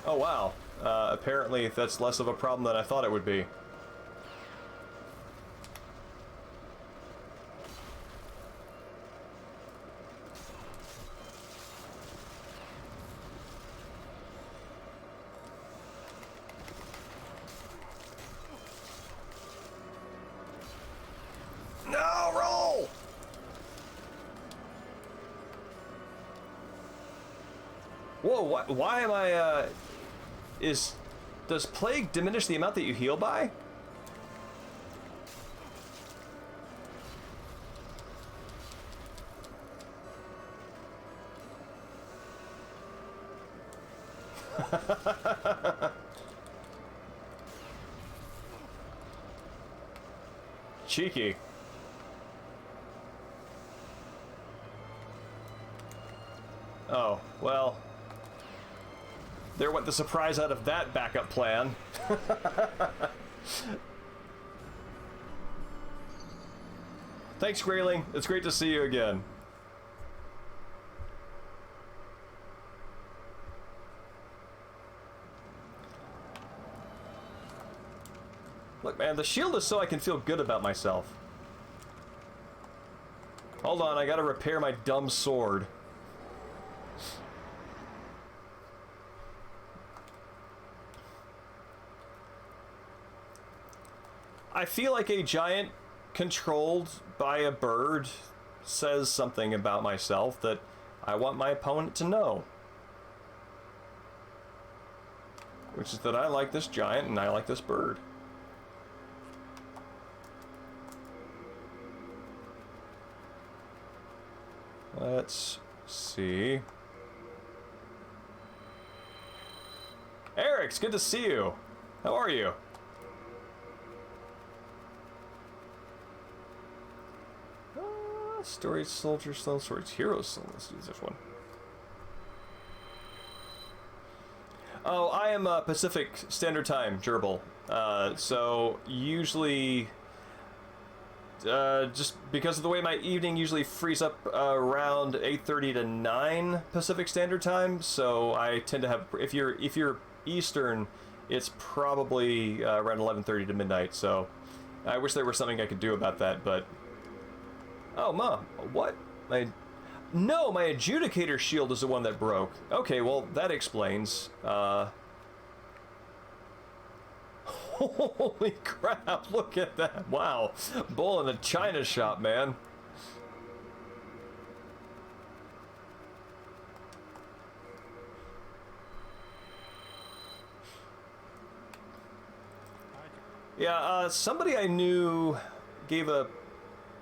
Oh wow. Apparently that's less of a problem than I thought it would be. No, roll! Whoa, why am I, does plague diminish the amount that you heal by? Cheeky. Oh, well. There went the surprise out of that backup plan. Thanks, Grayling. It's great to see you again. Look, man, the shield is so I can feel good about myself. Hold on, I gotta repair my dumb sword. I feel like a giant controlled by a bird says something about myself that I want my opponent to know. Which is that I like this giant and I like this bird. Let's see. Eric, it's good to see you. How are you? Storage soldier, slow storage hero. So let's do this one. Oh, I am Pacific Standard Time gerbil. So usually, just because of the way my evening usually frees up around 8:30 to 9 Pacific Standard Time. So I tend to have, if you're Eastern, it's probably around 11:30 to midnight. So I wish there was something I could do about that, but oh, Ma, what? No, my adjudicator shield is the one that broke. Okay, well, that explains. Holy crap, look at that. Wow. Bull in a china shop, man. Yeah, somebody I knew gave a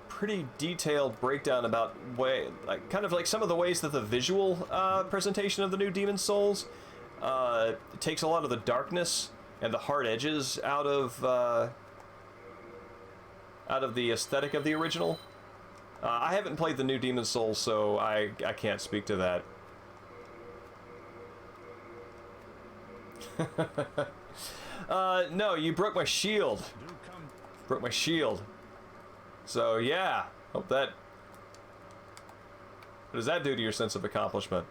pretty detailed breakdown about kind of like some of the ways that the visual presentation of the new Demon Souls takes a lot of the darkness and the hard edges out of the aesthetic of the original. I haven't played the new Demon Souls, so I can't speak to that. No, you broke my shield. Broke my shield. So yeah, hope that. What does that do to your sense of accomplishment?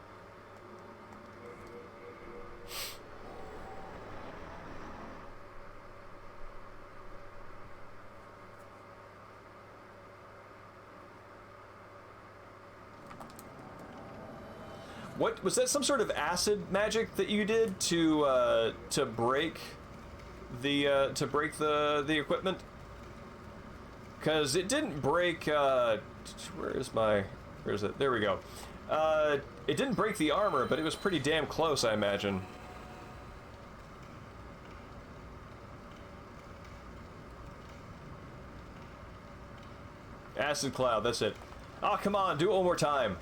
What was that? Some sort of acid magic that you did to break the equipment? Because it didn't break, where is it? There we go. It didn't break the armor, but it was pretty damn close, I imagine. Acid cloud, that's it. Oh, come on, do it one more time.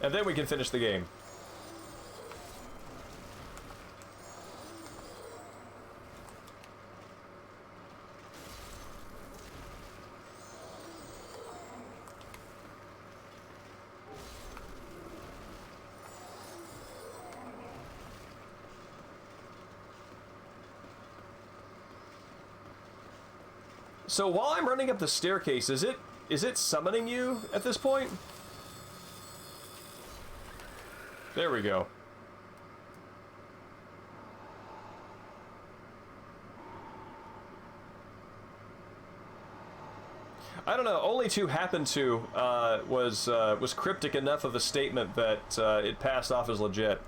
And then we can finish the game. So while I'm running up the staircase, is it summoning you at this point? There we go. I don't know. Only two happened to was cryptic enough of a statement that it passed off as legit.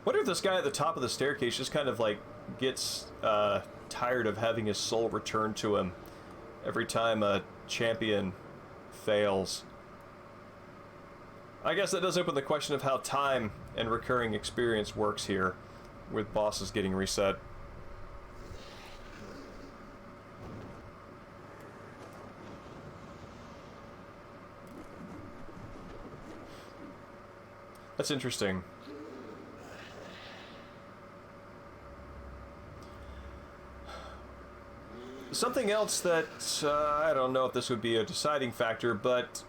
Wonder if this guy at the top of the staircase just kind of like gets tired of having his soul returned to him every time a champion fails. I guess that does open the question of how time and recurring experience works here, with bosses getting reset. That's interesting. Something else that, I don't know if this would be a deciding factor, but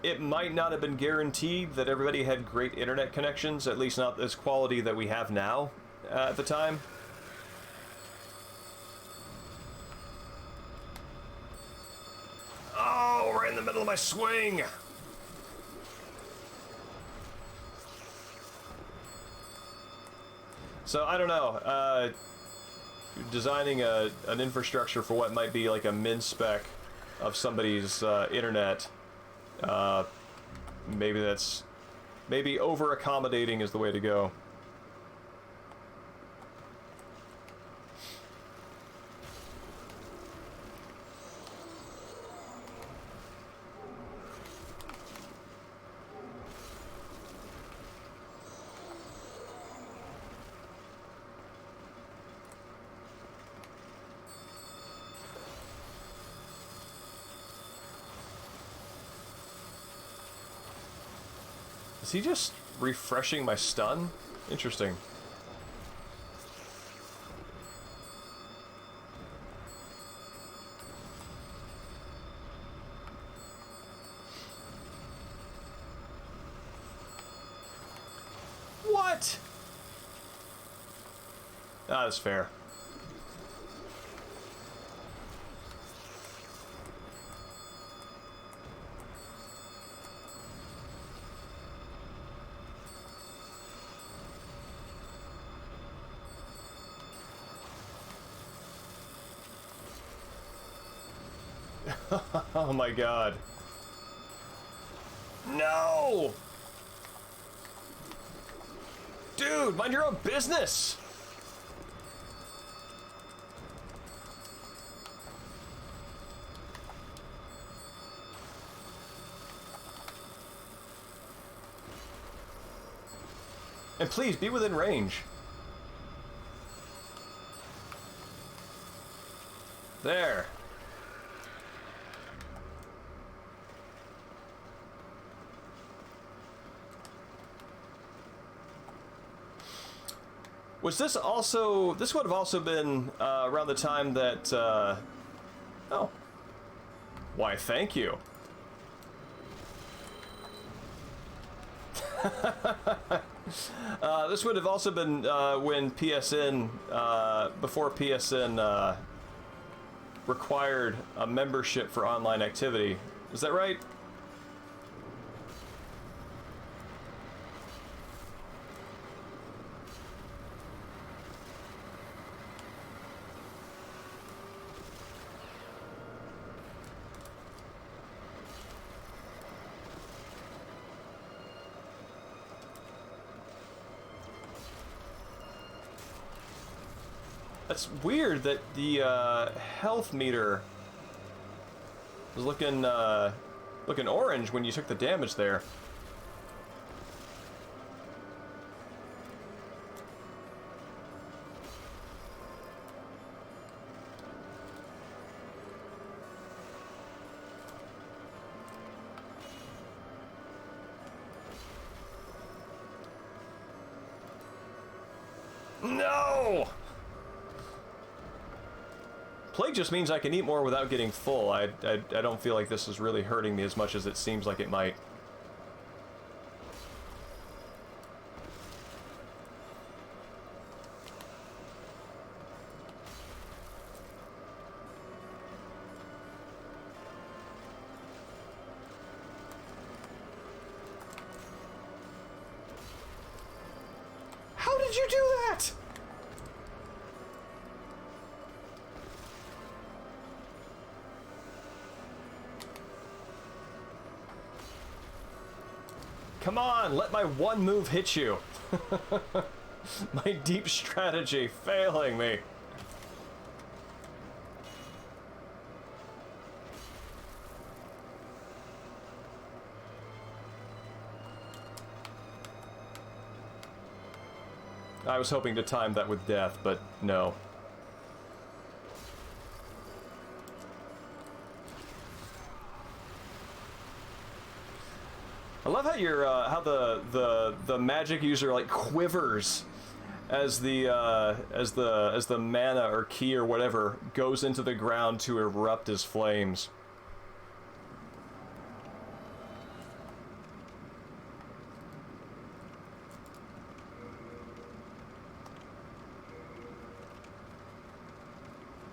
it might not have been guaranteed that everybody had great internet connections, at least not this quality that we have now at the time. Oh, right in the middle of my swing! So, I don't know, designing an infrastructure for what might be like a min-spec of somebody's internet, maybe over-accommodating is the way to go. Is he just refreshing my stun? Interesting. What? Ah, that's fair. Oh my god. No! Dude, mind your own business! And please, be within range. There. Was this also... This would have also been around the time that... Oh. Why, thank you. This would have also been when PSN... before PSN required a membership for online activity. Is that right? It's weird that the health meter was looking orange when you took the damage there. No! Plague just means I can eat more without getting full. I don't feel like this is really hurting me as much as it seems like it might. How did you do that? Come on, let my one move hit you. My deep strategy failing me. I was hoping to time that with death, but no. I love how your how the magic user like quivers as the mana or key or whatever goes into the ground to erupt as flames.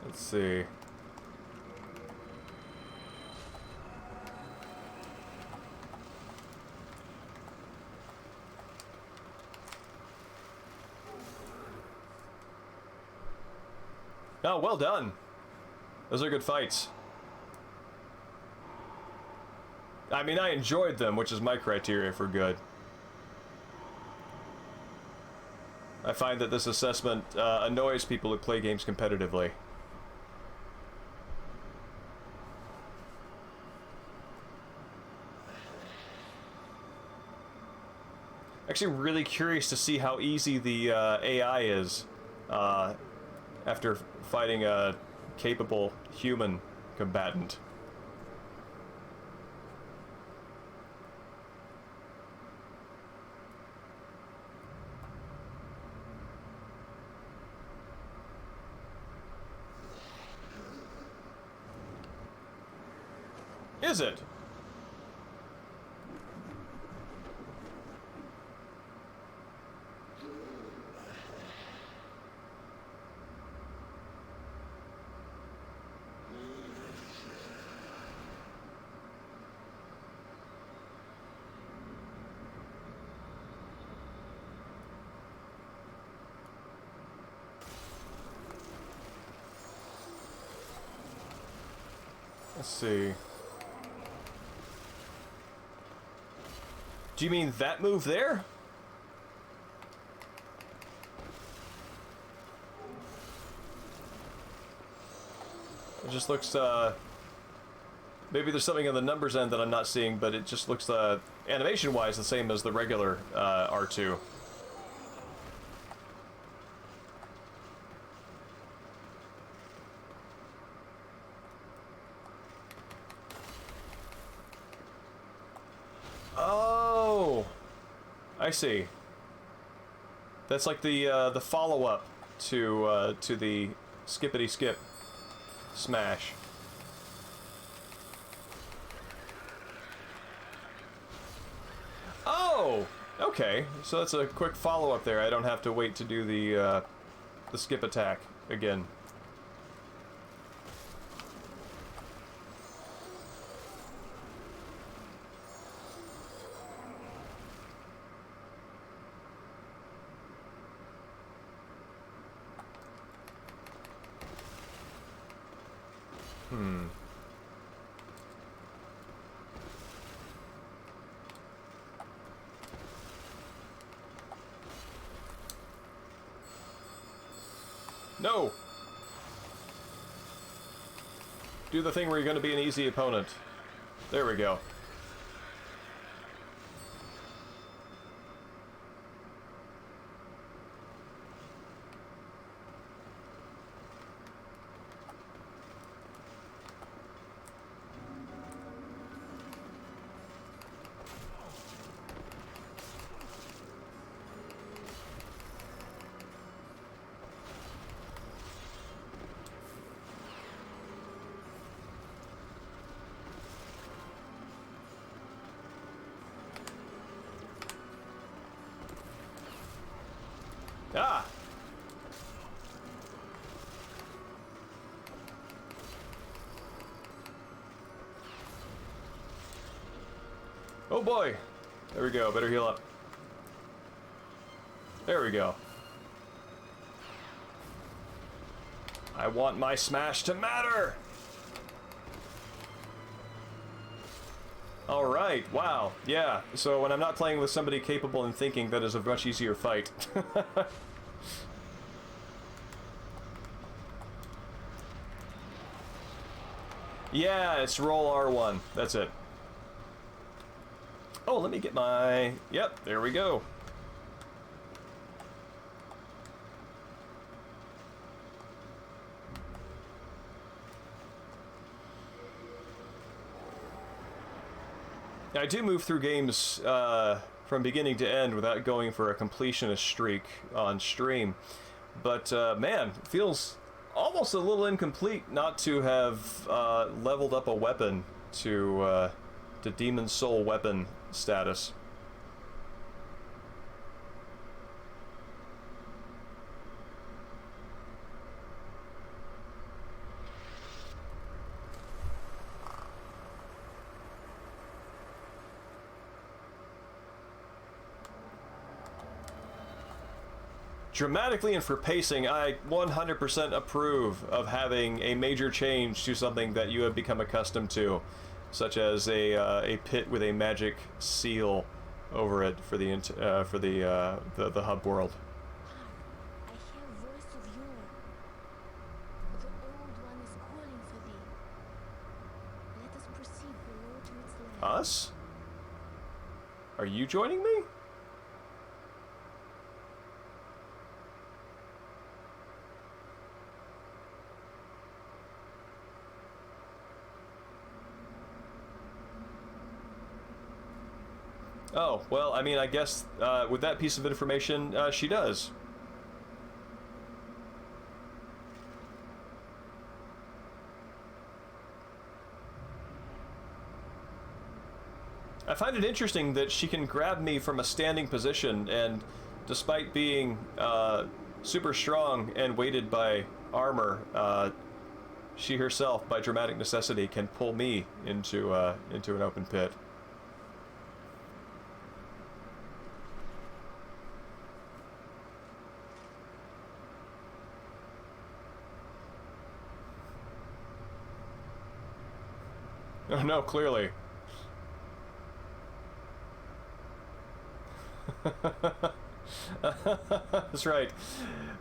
Let's see. Oh, well done. Those are good fights. I mean, I enjoyed them, which is my criteria for good. I find that this assessment annoys people who play games competitively. Actually, really curious to see how easy the AI is after fighting a capable human combatant. is it? Let's see. Do you mean that move there? It just looks, maybe there's something on the numbers end that I'm not seeing, but it just looks, animation-wise the same as the regular, R2. Oh, I see. That's like the follow-up to the skippity skip smash. Oh, okay. So that's a quick follow-up there. I don't have to wait to do the skip attack again. No! Do the thing where you're going to be an easy opponent. There we go. Ah! Oh boy! There we go, better heal up. There we go. I want my smash to matter! Alright, wow, yeah. So when I'm not playing with somebody capable and thinking, that is a much easier fight. Yeah, it's roll R1. That's it. Oh, let me get my... Yep, there we go. I do move through games from beginning to end without going for a completionist streak on stream. But, man, it feels almost a little incomplete not to have leveled up a weapon to Demon Soul weapon status. Dramatically and for pacing, I 100% approve of having a major change to something that you have become accustomed to, such as a pit with a magic seal over it for the hub world. I hear voice of yore. The old one is calling for thee. Let us proceed below to its lair. Us? Are you joining me? Oh, well, I mean, I guess with that piece of information, she does. I find it interesting that she can grab me from a standing position, and despite being super strong and weighted by armor, she herself, by dramatic necessity, can pull me into an open pit. Oh no, clearly. That's right.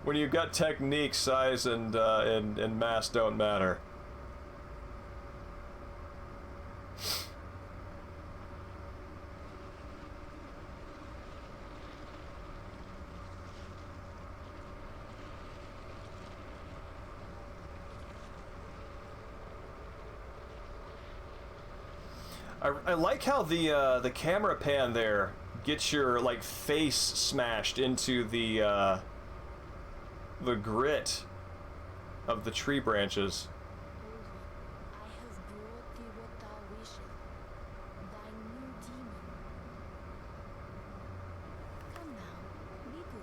When you've got technique, size and mass don't matter. I like how the camera pan there gets your like face smashed into the grit of the tree branches. I have brought thee what thou wishest, thy new demon. Come now, be good.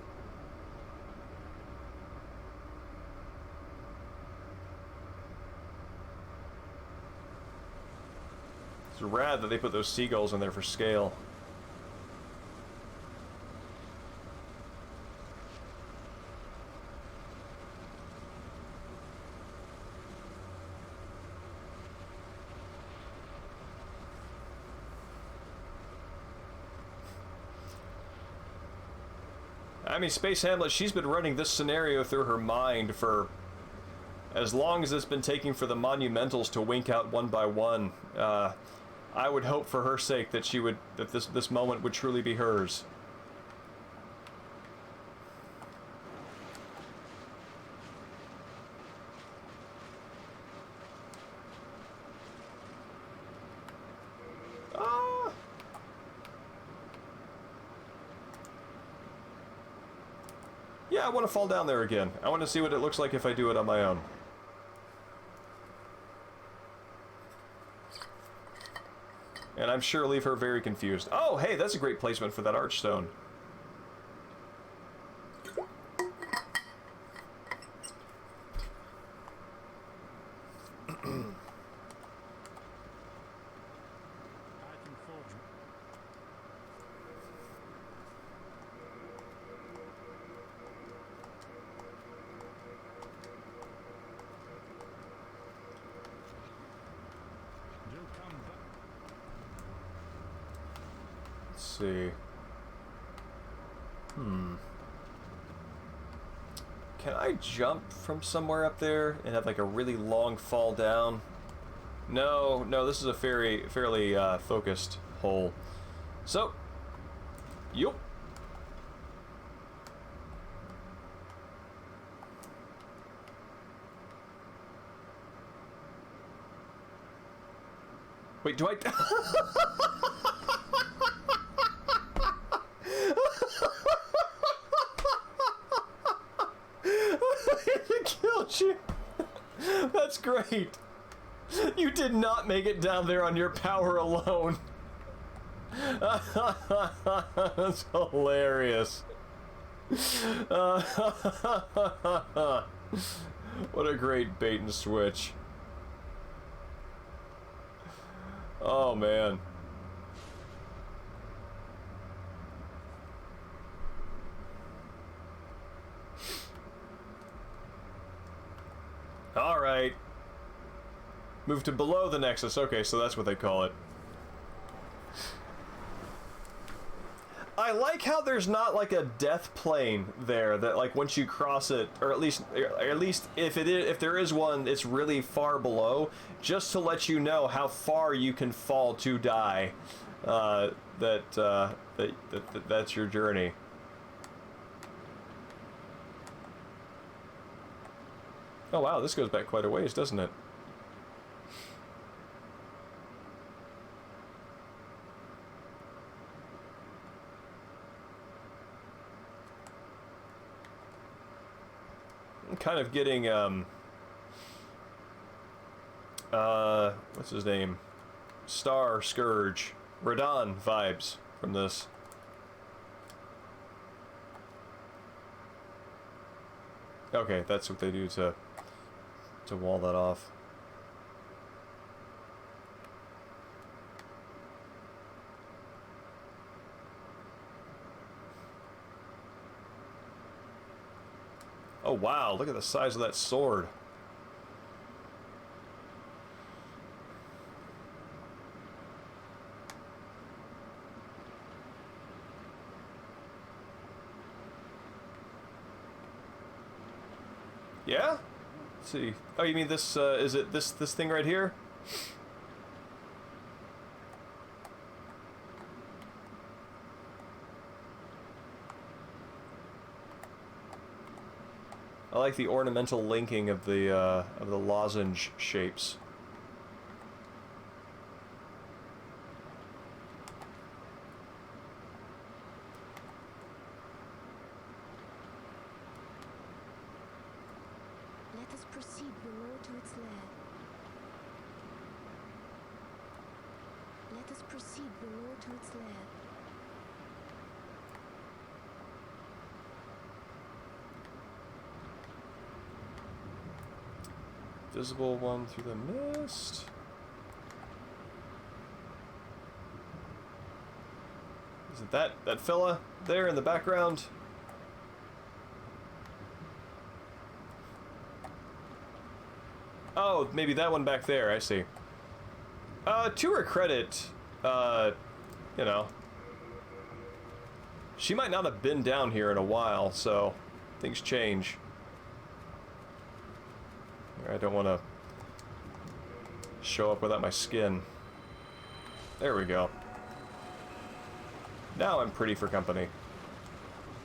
It's rad that they put those seagulls in there for scale. I mean, Space Hamlet, she's been running this scenario through her mind for as long as it's been taking for the monumentals to wink out one by one. I would hope for her sake that this moment would truly be hers. Ah! Yeah, I want to fall down there again. I want to see what it looks like if I do it on my own. And I'm sure leave her very confused. Oh, hey, that's a great placement for that archstone. See. Can I jump from somewhere up there and have like a really long fall down? No, this is a fairly focused hole. So, yup. Wait, do I... It killed you. That's great. You did not make it down there on your power alone. That's hilarious. What a great bait and switch. Oh, man. All right. Move to below the Nexus. Okay, so that's what they call it. I like how there's not like a death plane there that like once you cross it, or at least if there is one, it's really far below, just to let you know how far you can fall to die. That's your journey. Oh wow, this goes back quite a ways, doesn't it? I'm kind of getting, what's his name? Star Scourge Radon vibes from this. Okay, that's what they do to wall that off. Oh wow, look at the size of that sword. Yeah? Let's see. Oh, you mean this, is it this thing right here? I like the ornamental linking of the lozenge shapes. Let us proceed below to its lair. Let us proceed below to its lair. Visible one through the mist. Is it that fella there in the background? Oh, maybe that one back there, I see. To her credit, you know, she might not have been down here in a while, so things change. I don't want to show up without my skin. There we go. Now I'm pretty for company.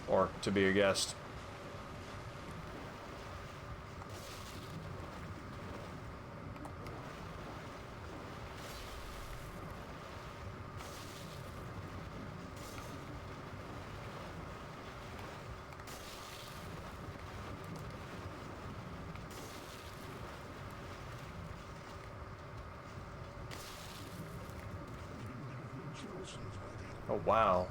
Or to be a guest. Oh, wow.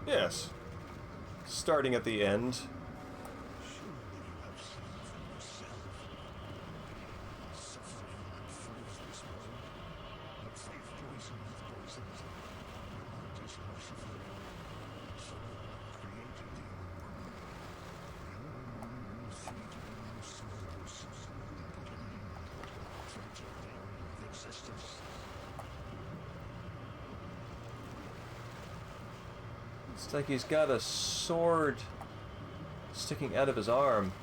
Yes. Starting at the end. It's like he's got a sword sticking out of his arm.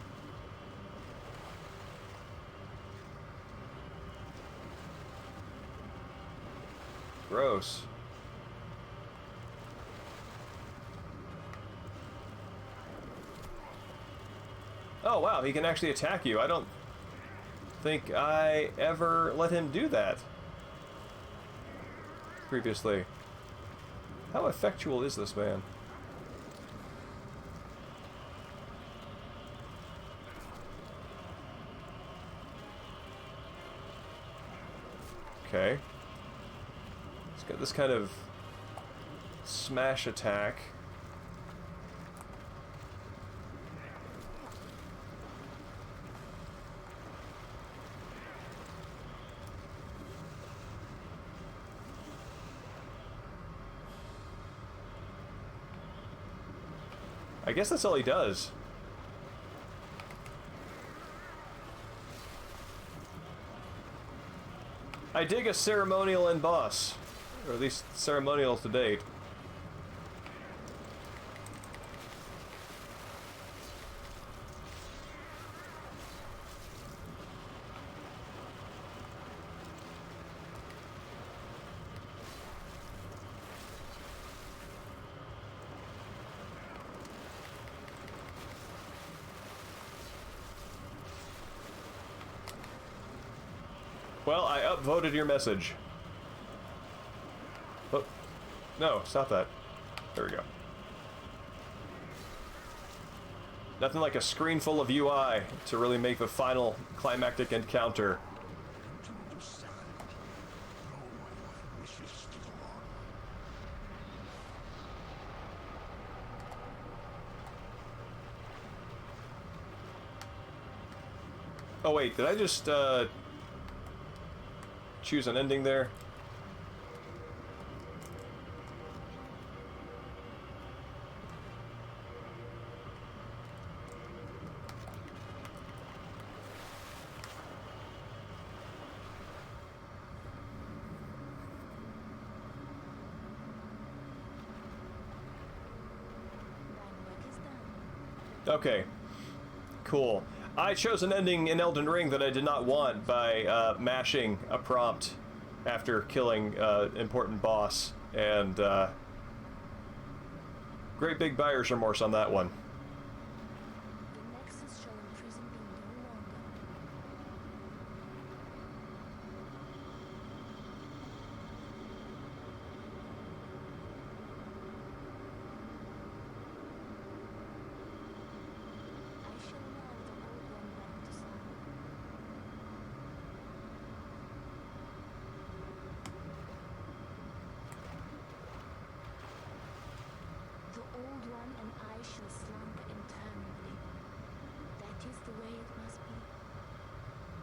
Gross. Oh wow, he can actually attack you. I don't think I ever let him do that previously. How effectual is this man? Okay. It's got this kind of smash attack. I guess that's all he does. I dig a ceremonial end boss. Or at least ceremonial to date. Well, I upvoted your message. Oh, no, stop that. There we go. Nothing like a screen full of UI to really make the final climactic encounter. To understand, no one wishes to go on. Oh wait, did I just choose an ending there? Thine work is done. Okay, cool. I chose an ending in Elden Ring that I did not want by mashing a prompt after killing important boss, and great big buyer's remorse on that one. The Nexus shall imprison thee no longer. I shall allow the Old One back to slumber. The Old One and I shall slumber interminably. That is the way it must be.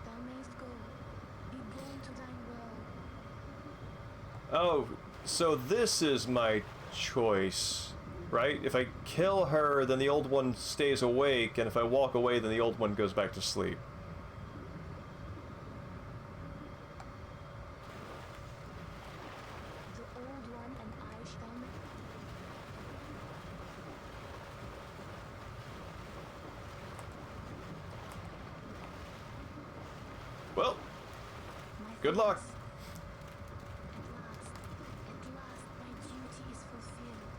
Thou mayst go. Be born to thine world. Oh, so this is my choice, right? If I kill her, then the old one stays awake, and if I walk away, then the old one goes back to sleep. The Old One and I shall make. Well, My good luck. thoughts. At last, my duty is fulfilled.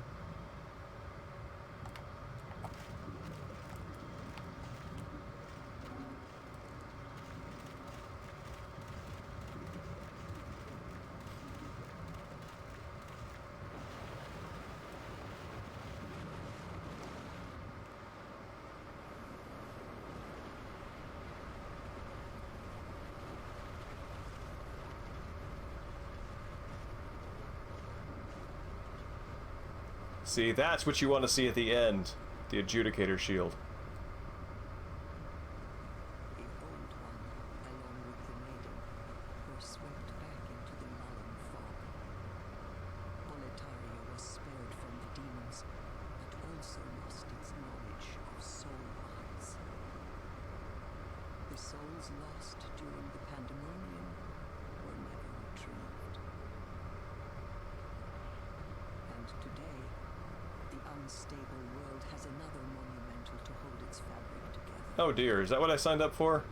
See, that's what you want to see at the end. The Adjudicator Shield. The Old One, along with the Maiden, were swept back into the Mullen fog. Boletaria was spared from the demons, but also lost its knowledge of soul bonds. The souls lost during the Pandemonium were never retrieved. And today, the unstable world has another monumental to hold its fabric together. Oh dear, is that what I signed up for? A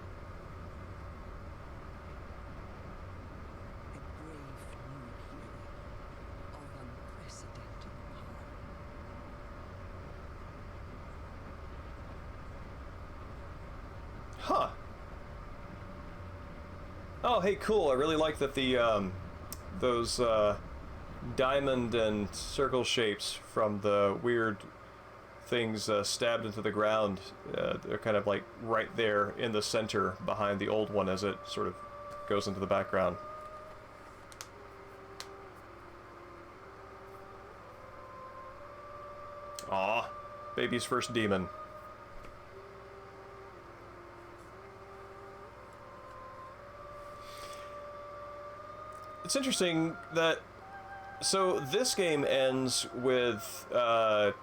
brave new hero of unprecedented power. Huh. Oh, hey, cool. I really like that the those diamond and circle shapes from the weird things stabbed into the ground. They're kind of like right there in the center behind the old one as it sort of goes into the background. Aw, baby's first demon. It's interesting that, so this game ends with an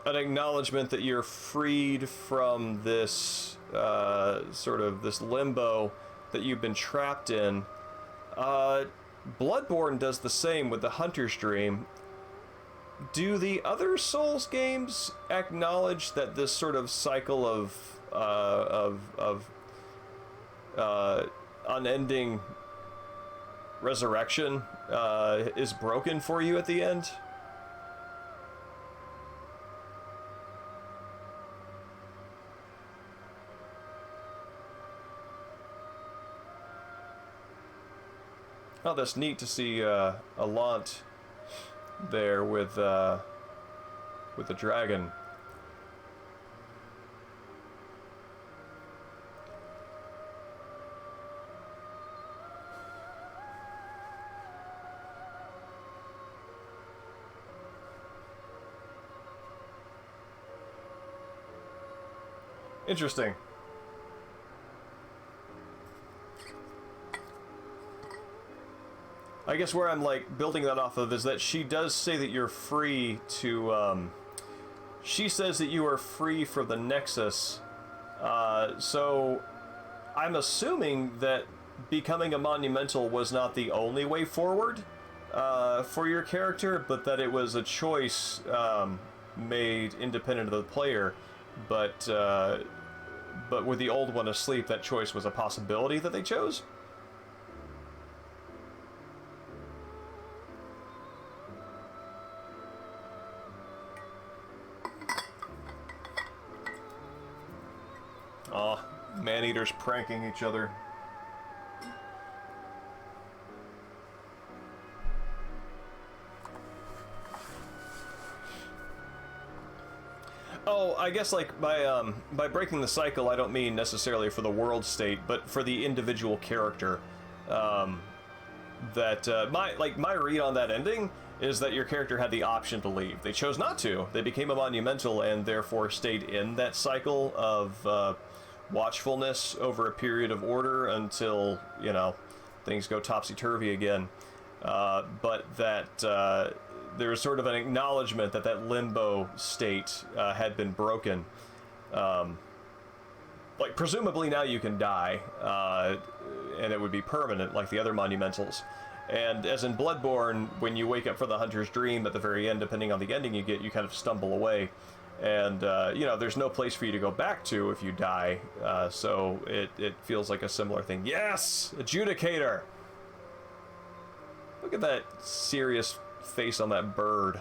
acknowledgement that you're freed from this sort of this limbo that you've been trapped in. Bloodborne does the same with the Hunter's Dream. Do the other Souls games acknowledge that this sort of cycle of unending resurrection is broken for you at the end? Oh, that's neat to see Alant there with the dragon. Interesting. I guess where I'm like building that off of is that she does say that you're free to, she says that you are free from the Nexus, so I'm assuming that becoming a Monumental was not the only way forward, for your character, but that it was a choice, made independent of the player, but with the old one asleep, that choice was a possibility that they chose? Oh, man-eaters pranking each other. Oh, I guess like by breaking the cycle, I don't mean necessarily for the world state, but for the individual character. My read on that ending is that your character had the option to leave. They chose not to. They became a Monumental and therefore stayed in that cycle of watchfulness over a period of order until, you know, things go topsy-turvy again. But that there's sort of an acknowledgement that that limbo state had been broken. Like, presumably now you can die, and it would be permanent like the other Monumentals. And as in Bloodborne, when you wake up from the Hunter's Dream at the very end, depending on the ending you get, you kind of stumble away. And, you know, there's no place for you to go back to if you die, so it feels like a similar thing. Yes! Adjudicator! Look at that serious face on that bird.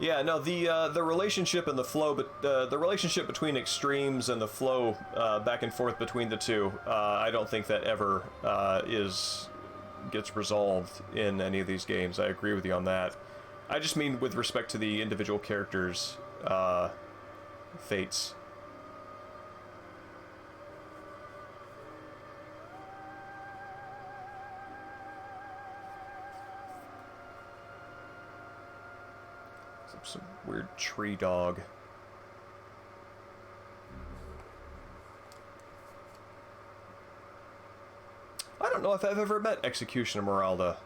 Yeah, no, the relationship and the flow, but the relationship between extremes and the flow back and forth between the two, I don't think that ever gets resolved in any of these games. I agree with you on that. I just mean with respect to the individual characters' fates. Some weird tree dog. I don't know if I've ever met Executioner Meralda.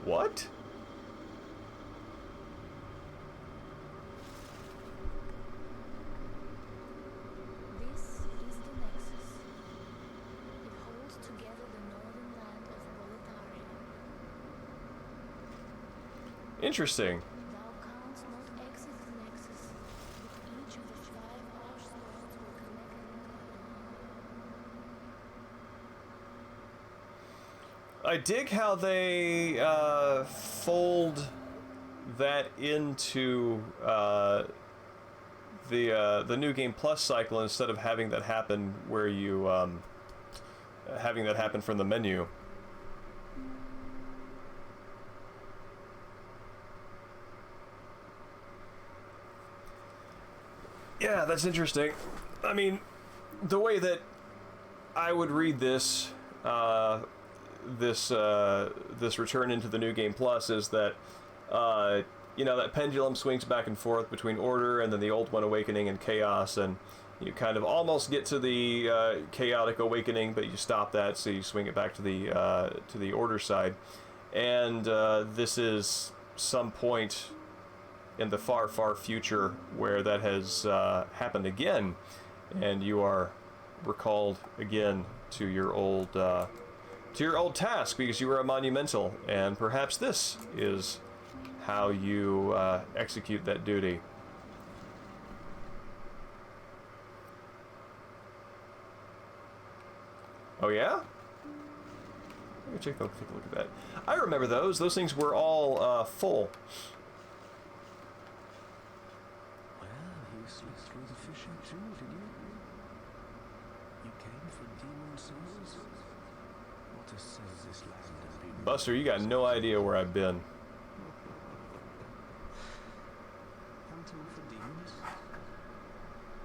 What? This is the Nexus. It holds together the northern land of Boletaria. Interesting. Thou canst not exit the Nexus, but each of the 5 archswords will connect. I dig how they fold that into the New Game Plus cycle instead of having that happen where you having that happen from the menu. Yeah, that's interesting. I mean, the way that I would read this this return into the New Game Plus is that you know, that pendulum swings back and forth between order and then the old one awakening and chaos, and You kind of almost get to the chaotic awakening, but you stop that, so you swing it back to the order side. And this is some point in the far, far future where that has happened again, and you are recalled again to your old task because you were a monumental, and perhaps this is how you execute that duty. Oh yeah? Let me take a look at that. I remember those. Those things were all full. Well, you slipped through the fishing too, did you? You came for demon souls? What a sight this land has been. Buster, you got no idea where I've been. Hunting for demons?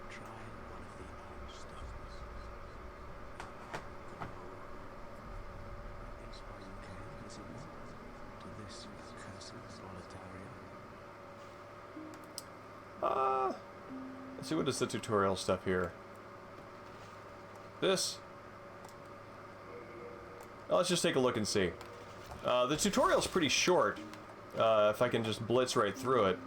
Try one of the archstones. It's why you came, is it not? To this cursed solitarium. Let's see, what is the tutorial stuff here? This? Well, let's just take a look and see. The tutorial's pretty short, if I can just blitz right through it.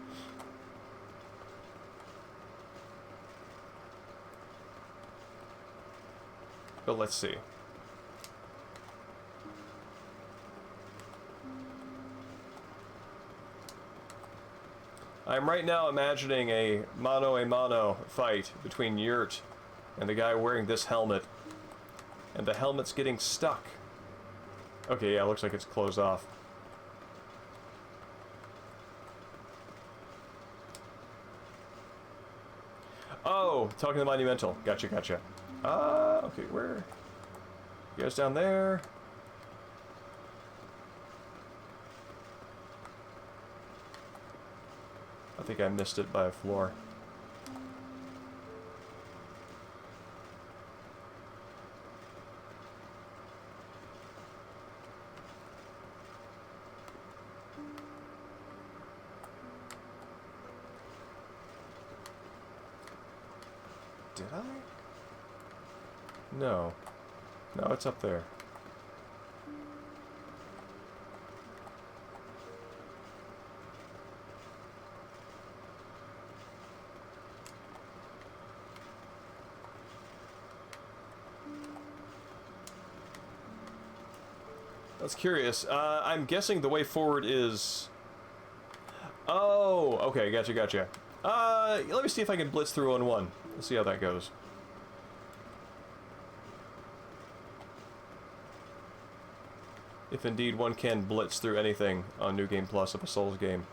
But let's see. I'm right now imagining a mano fight between Yurt and the guy wearing this helmet. And the helmet's getting stuck. Okay, yeah, looks like it's closed off. Oh, talking to the monumental. Gotcha, gotcha. Okay, where? You guys down there? I think I missed it by a floor. Did I? No. No, it's up there. That's curious. I'm guessing the way forward is... Oh, okay, gotcha, gotcha. Let me see if I can blitz through on one. Let's see how that goes. If indeed one can blitz through anything on New Game Plus of a Souls game.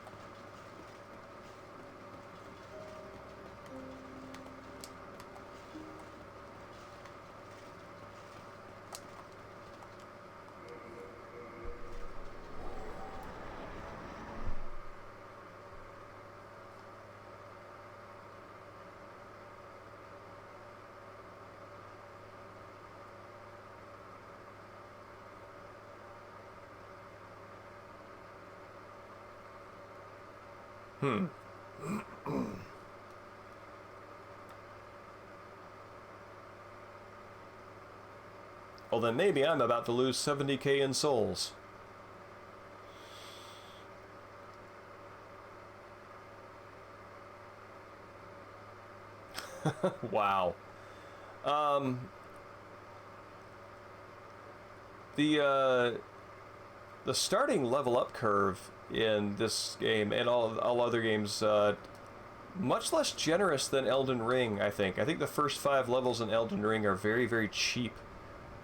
Well, then maybe I'm about to lose 70k in souls. Wow. The starting level up curve in this game and all other games, much less generous than Elden Ring, I think. I think the first 5 levels in Elden Ring are very, very cheap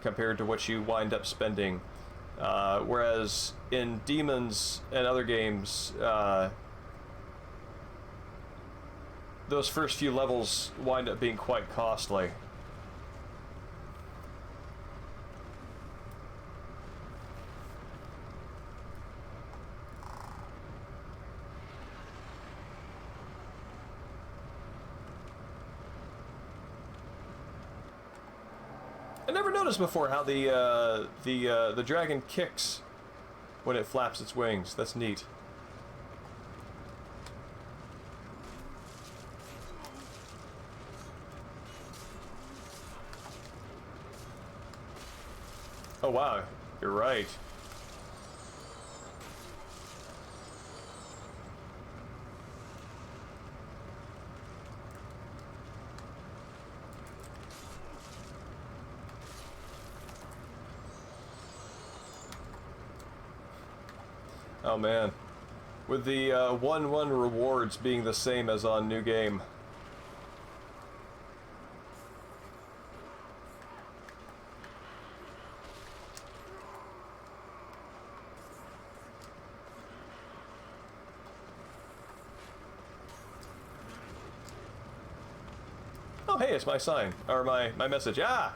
compared to what you wind up spending. Whereas in Demons and other games, those first few levels wind up being quite costly. I never noticed before how the dragon kicks when it flaps its wings. That's neat. Oh, wow. You're right. Oh, man. With the 1-1 rewards being the same as on New Game. Oh, hey, it's my sign. Or my message. Ah!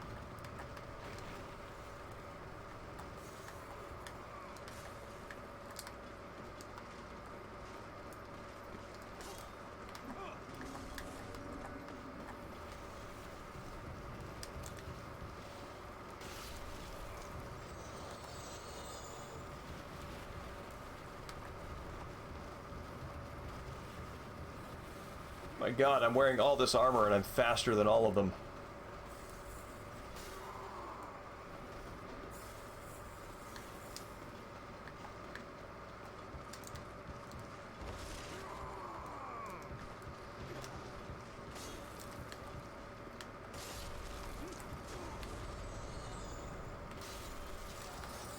My god, I'm wearing all this armor and I'm faster than all of them.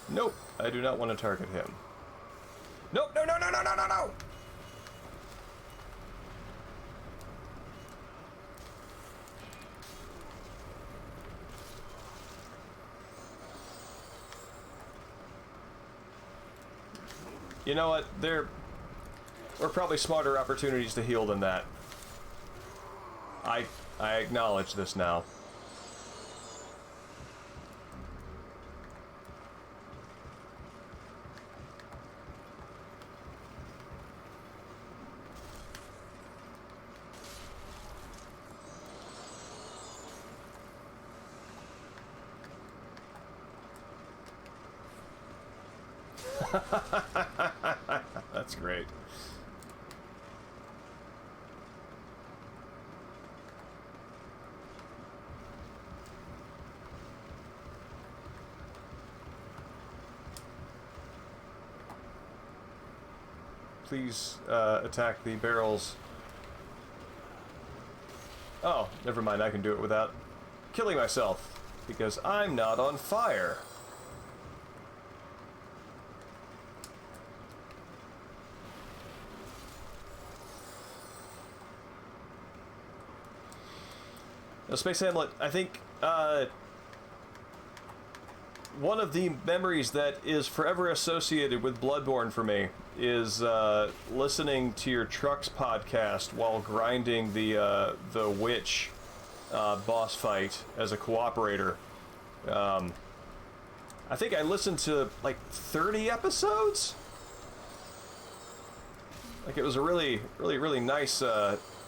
Nope, I do not want to target him. Nope, no, no, no, no, no, no, no! You know what? There were probably smarter opportunities to heal than that. I acknowledge this now. That's great. Please attack the barrels. Oh, never mind, I can do it without killing myself, because I'm not on fire. Now, Space Hamlet, I think one of the memories that is forever associated with Bloodborne for me is listening to your Trucks podcast while grinding the witch boss fight as a cooperator. I think I listened to like 30 episodes. Like, it was a really nice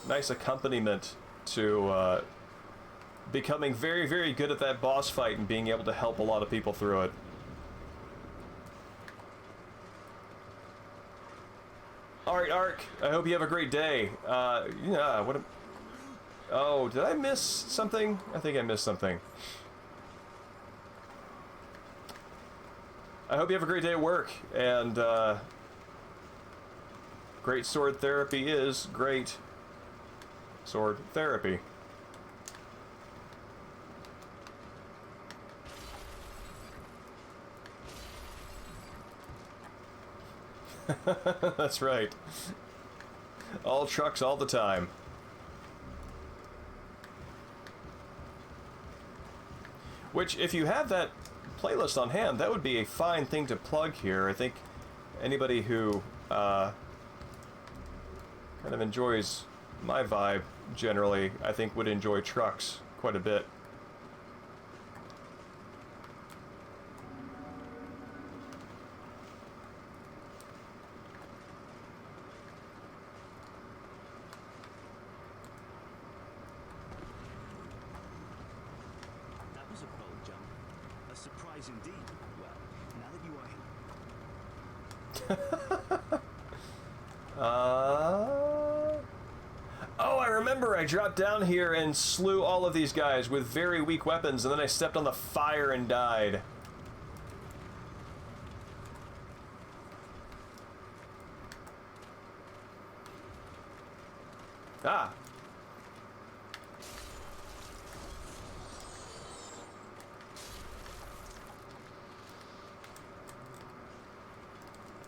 nice accompaniment to becoming very, very good at that boss fight and being able to help a lot of people through it. Alright, Ark, I hope you have a great day. Yeah, what oh, did I miss something? I think I missed something. I hope you have a great day at work, and great sword therapy is great sword therapy. That's right. All trucks all the time. Which, if you have that playlist on hand, that would be a fine thing to plug here. I think anybody who kind of enjoys my vibe generally, I think would enjoy trucks quite a bit. Indeed. Well, now that you are here. Oh, I remember I dropped down here and slew all of these guys with very weak weapons, and then I stepped on the fire and died.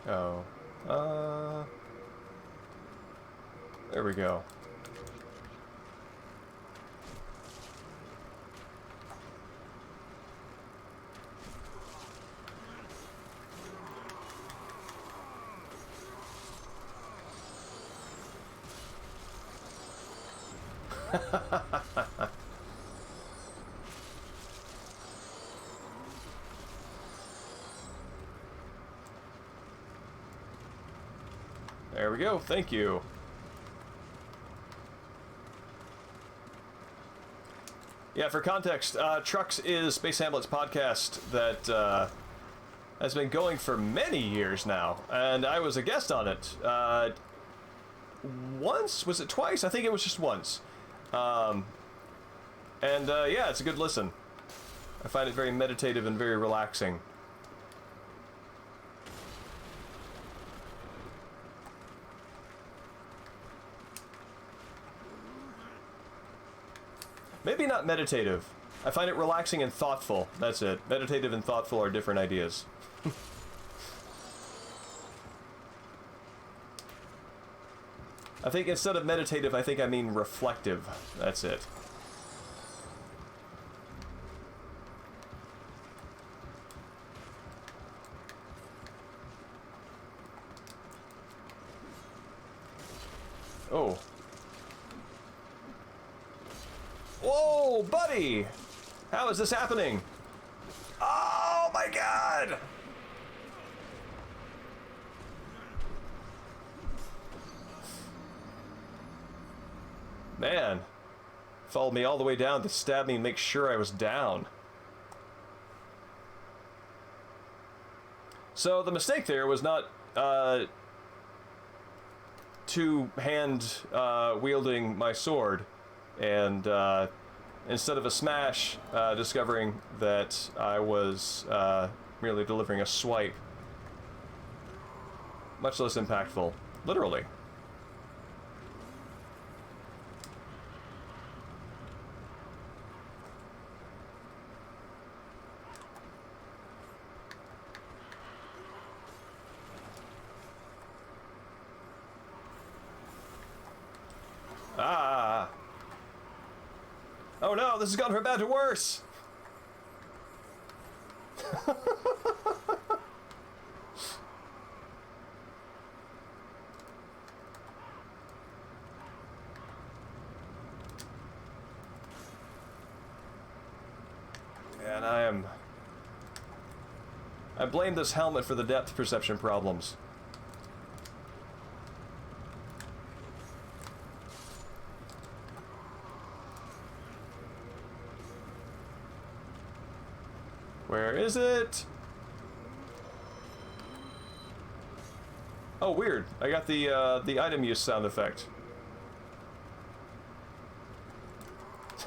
Oh. There we go. There we go. Thank you. Yeah, for context, Trucks is Space Hamlet's podcast that has been going for many years now, and I was a guest on it. Once? Was it twice? I think it was just once. Yeah, it's a good listen. I find it very meditative and very relaxing. Maybe not meditative. I find it relaxing and thoughtful. That's it. Meditative and thoughtful are different ideas. I think instead of meditative, I think I mean reflective. That's it. Oh. Whoa, buddy! How is this happening? Oh my god! Man. Followed me all the way down to stab me and make sure I was down. So the mistake there was not two-hand wielding my sword and instead of a smash, discovering that I was merely delivering a swipe. Much less impactful. Literally. Ah! Oh no, this has gone from bad to worse! And I blame this helmet for the depth perception problems. Where is it? Oh, weird. I got the item use sound effect.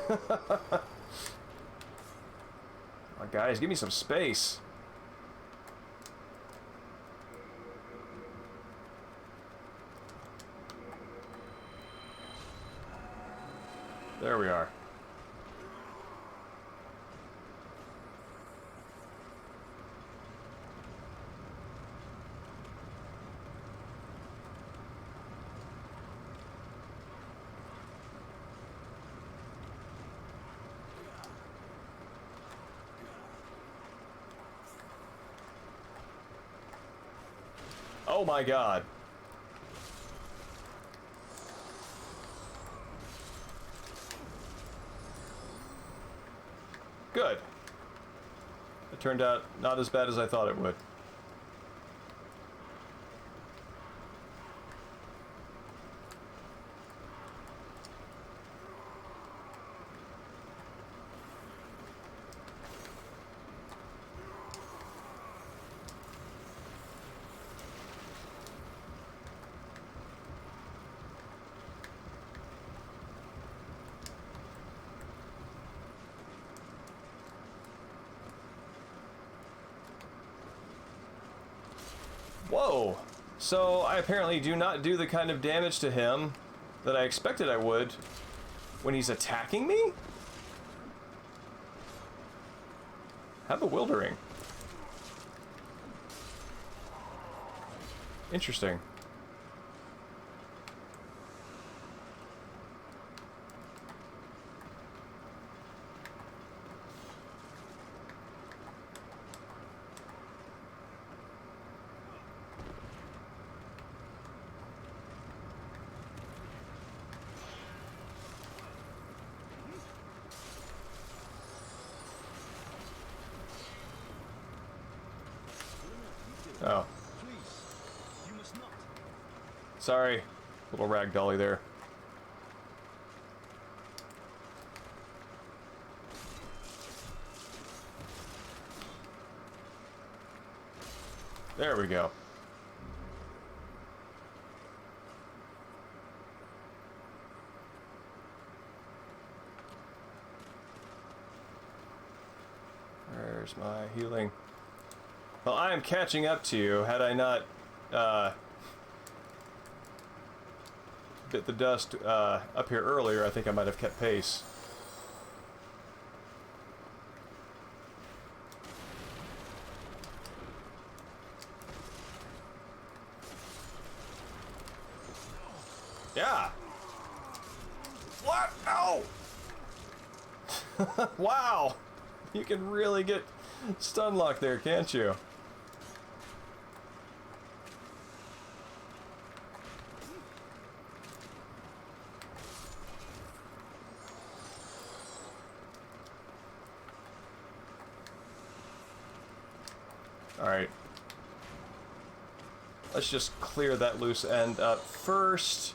Come on, guys, give me some space. There we are. Oh my god. Good. It turned out not as bad as I thought it would. Whoa! So I apparently do not do the kind of damage to him that I expected I would when he's attacking me? How bewildering. Interesting. Oh. Please, you must not. Sorry. Little ragdolly there. There we go. Where's my healing? Well, I am catching up to you. Had I not bit the dust up here earlier, I think I might have kept pace. Yeah. What? No! Wow! You can really get stun locked there, can't you? Alright. Let's just clear that loose end up first.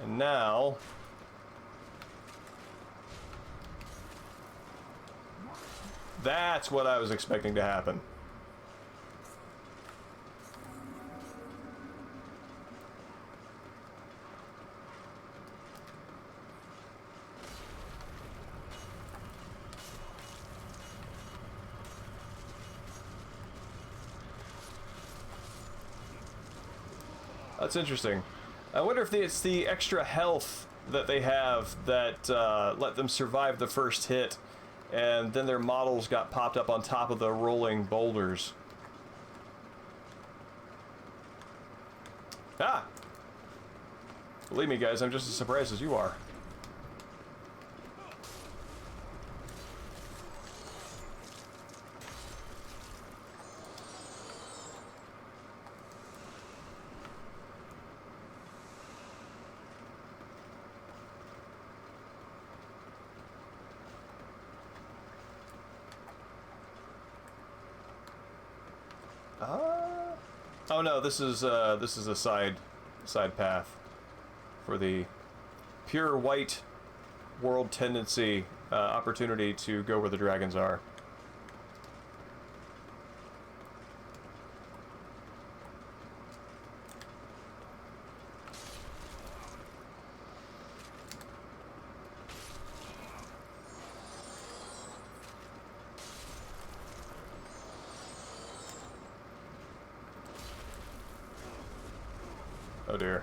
And now... that's what I was expecting to happen. That's interesting. I wonder if it's the extra health that they have that let them survive the first hit, and then their models got popped up on top of the rolling boulders. Ah! Believe me, guys, I'm just as surprised as you are. Oh no, this is a side path for the pure white world tendency opportunity to go where the dragons are. Oh dear.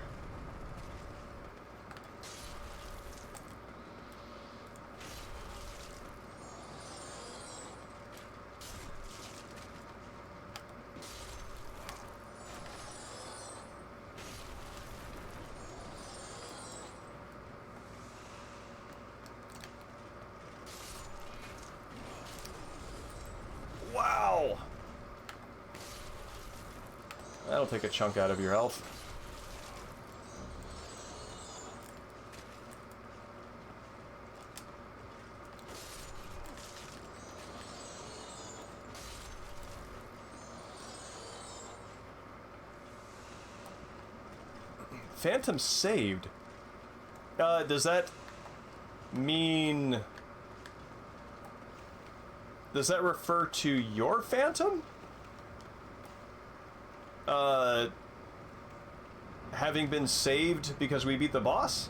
Wow! That'll take a chunk out of your health. Phantom saved. Does that mean... does that refer to your Phantom? Having been saved because we beat the boss?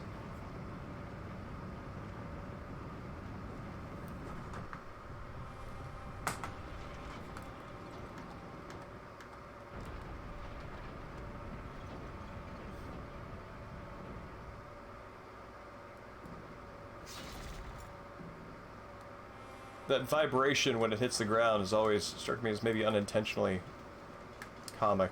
That vibration when it hits the ground has always struck me as maybe unintentionally comic.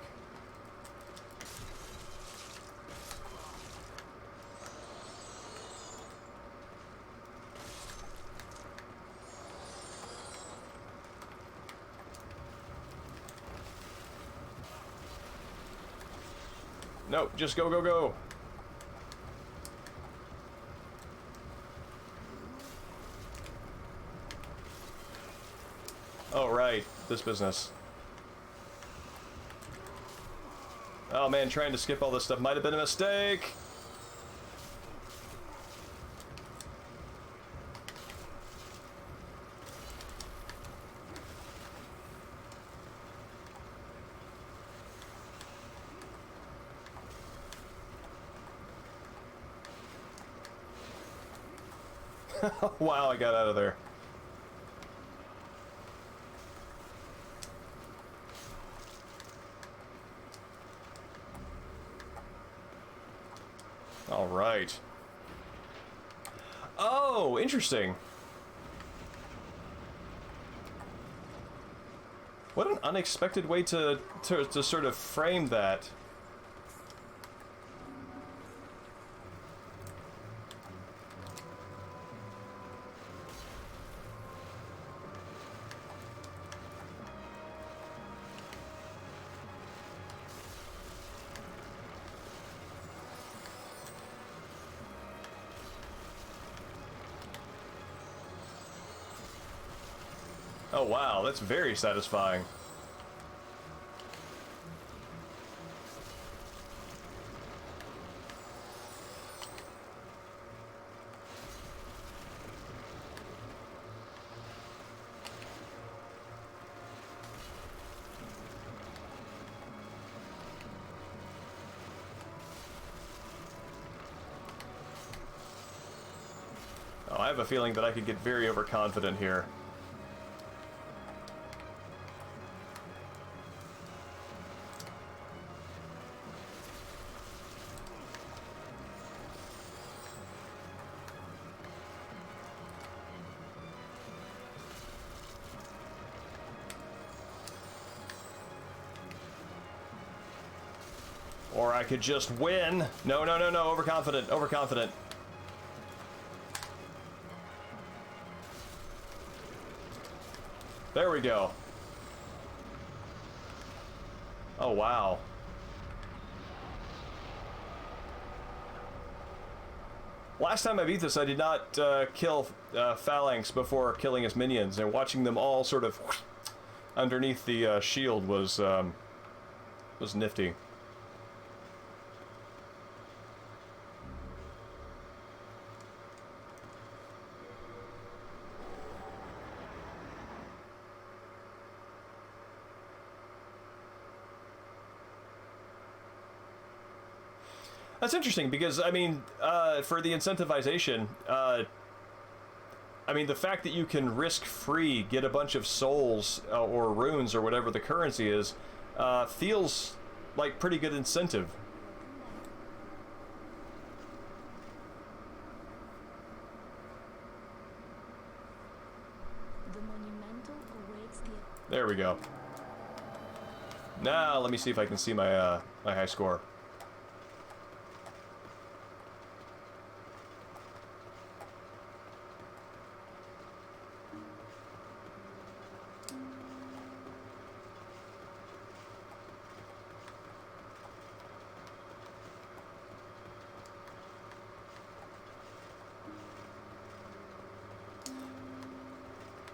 No, just go, go, go. Oh, right. This business. Oh, man, trying to skip all this stuff might have been a mistake. Wow, I got out of there. All right. Oh, interesting. What an unexpected way to sort of frame that. Oh wow, that's very satisfying. Oh, I have a feeling that I could get very overconfident here. Or I could just win. No, no, no, no. Overconfident. Overconfident. There we go. Oh, wow. Last time I beat this, I did not kill Phalanx before killing his minions, and watching them all sort of underneath the shield was nifty. That's interesting because, I mean, for the incentivization, I mean, the fact that you can risk-free get a bunch of souls or runes or whatever the currency is feels like pretty good incentive. The monumental awaits the... There we go. Now, let me see if I can see my my high score.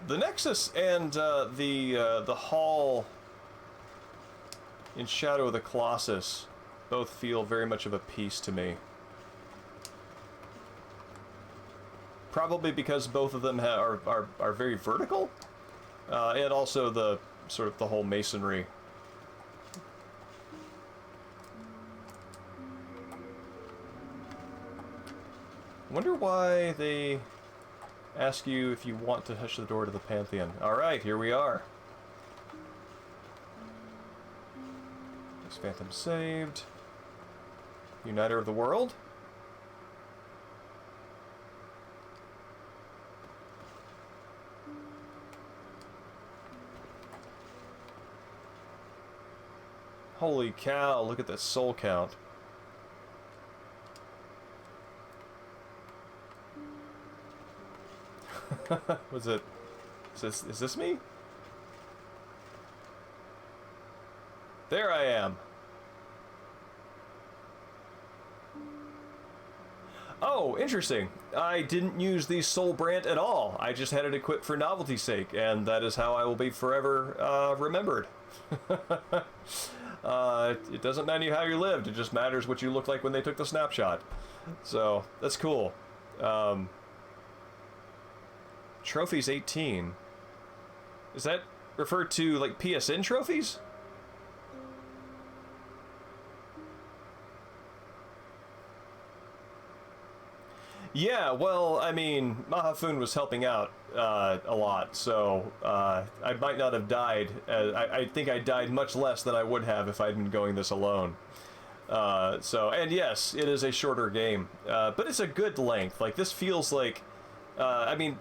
The Nexus and the Hall in Shadow of the Colossus both feel very much of a piece to me. Probably because both of them are very vertical, and also the sort of the whole masonry. Wonder why they ask you if you want to hush the door to the Pantheon. Alright, here we are. This Phantom saved. Uniter of the World. Holy cow, look at that soul count. Was it... Is this me? There I am. Oh, interesting. I didn't use the Soul Brand at all. I just had it equipped for novelty's sake, and that is how I will be forever remembered. It doesn't matter how you lived, it just matters what you look like when they took the snapshot. So, that's cool. Trophies 18. Is that referred to, like, PSN trophies? Yeah, well, I mean, Mahafun was helping out a lot, so I might not have died. I think I died much less than I would have if I'd been going this alone. And yes, it is a shorter game, but it's a good length. Like, this feels like, I mean,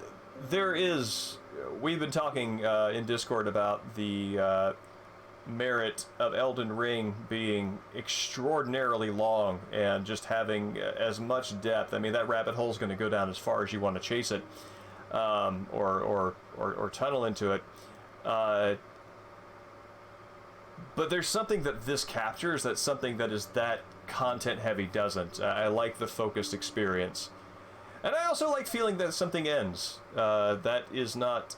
we've been talking in Discord about the merit of Elden Ring being extraordinarily long and just having as much depth. I mean, that rabbit hole is going to go down as far as you want to chase it, or tunnel into it. But there's something that this captures that's something that is that content heavy doesn't. I like the focused experience. And I also like feeling that something ends. That is not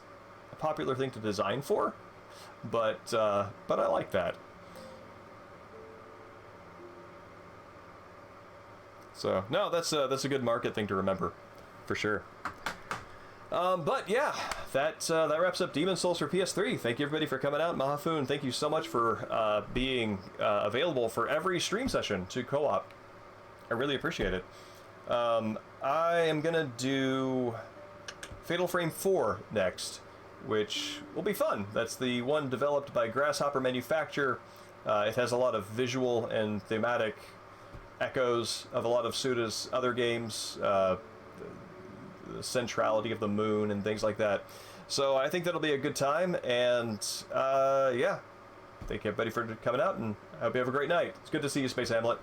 a popular thing to design for, but I like that. So no, that's a good market thing to remember, for sure. But yeah, that wraps up Demon's Souls for PS3. Thank you everybody for coming out. Mahafun, thank you so much for being available for every stream session to co-op. I really appreciate it. I am gonna do Fatal Frame 4 next, which will be fun. That's the one developed by Grasshopper Manufacture. It has a lot of visual and thematic echoes of a lot of Suda's other games, the centrality of the moon and things like that. So I think that'll be a good time, and yeah, thank you everybody for coming out, and I hope you have a great night. It's good to see you, Space Hamlet.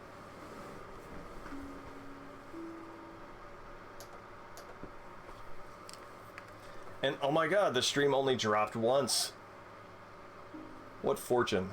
And oh my god, the stream only dropped once. What fortune.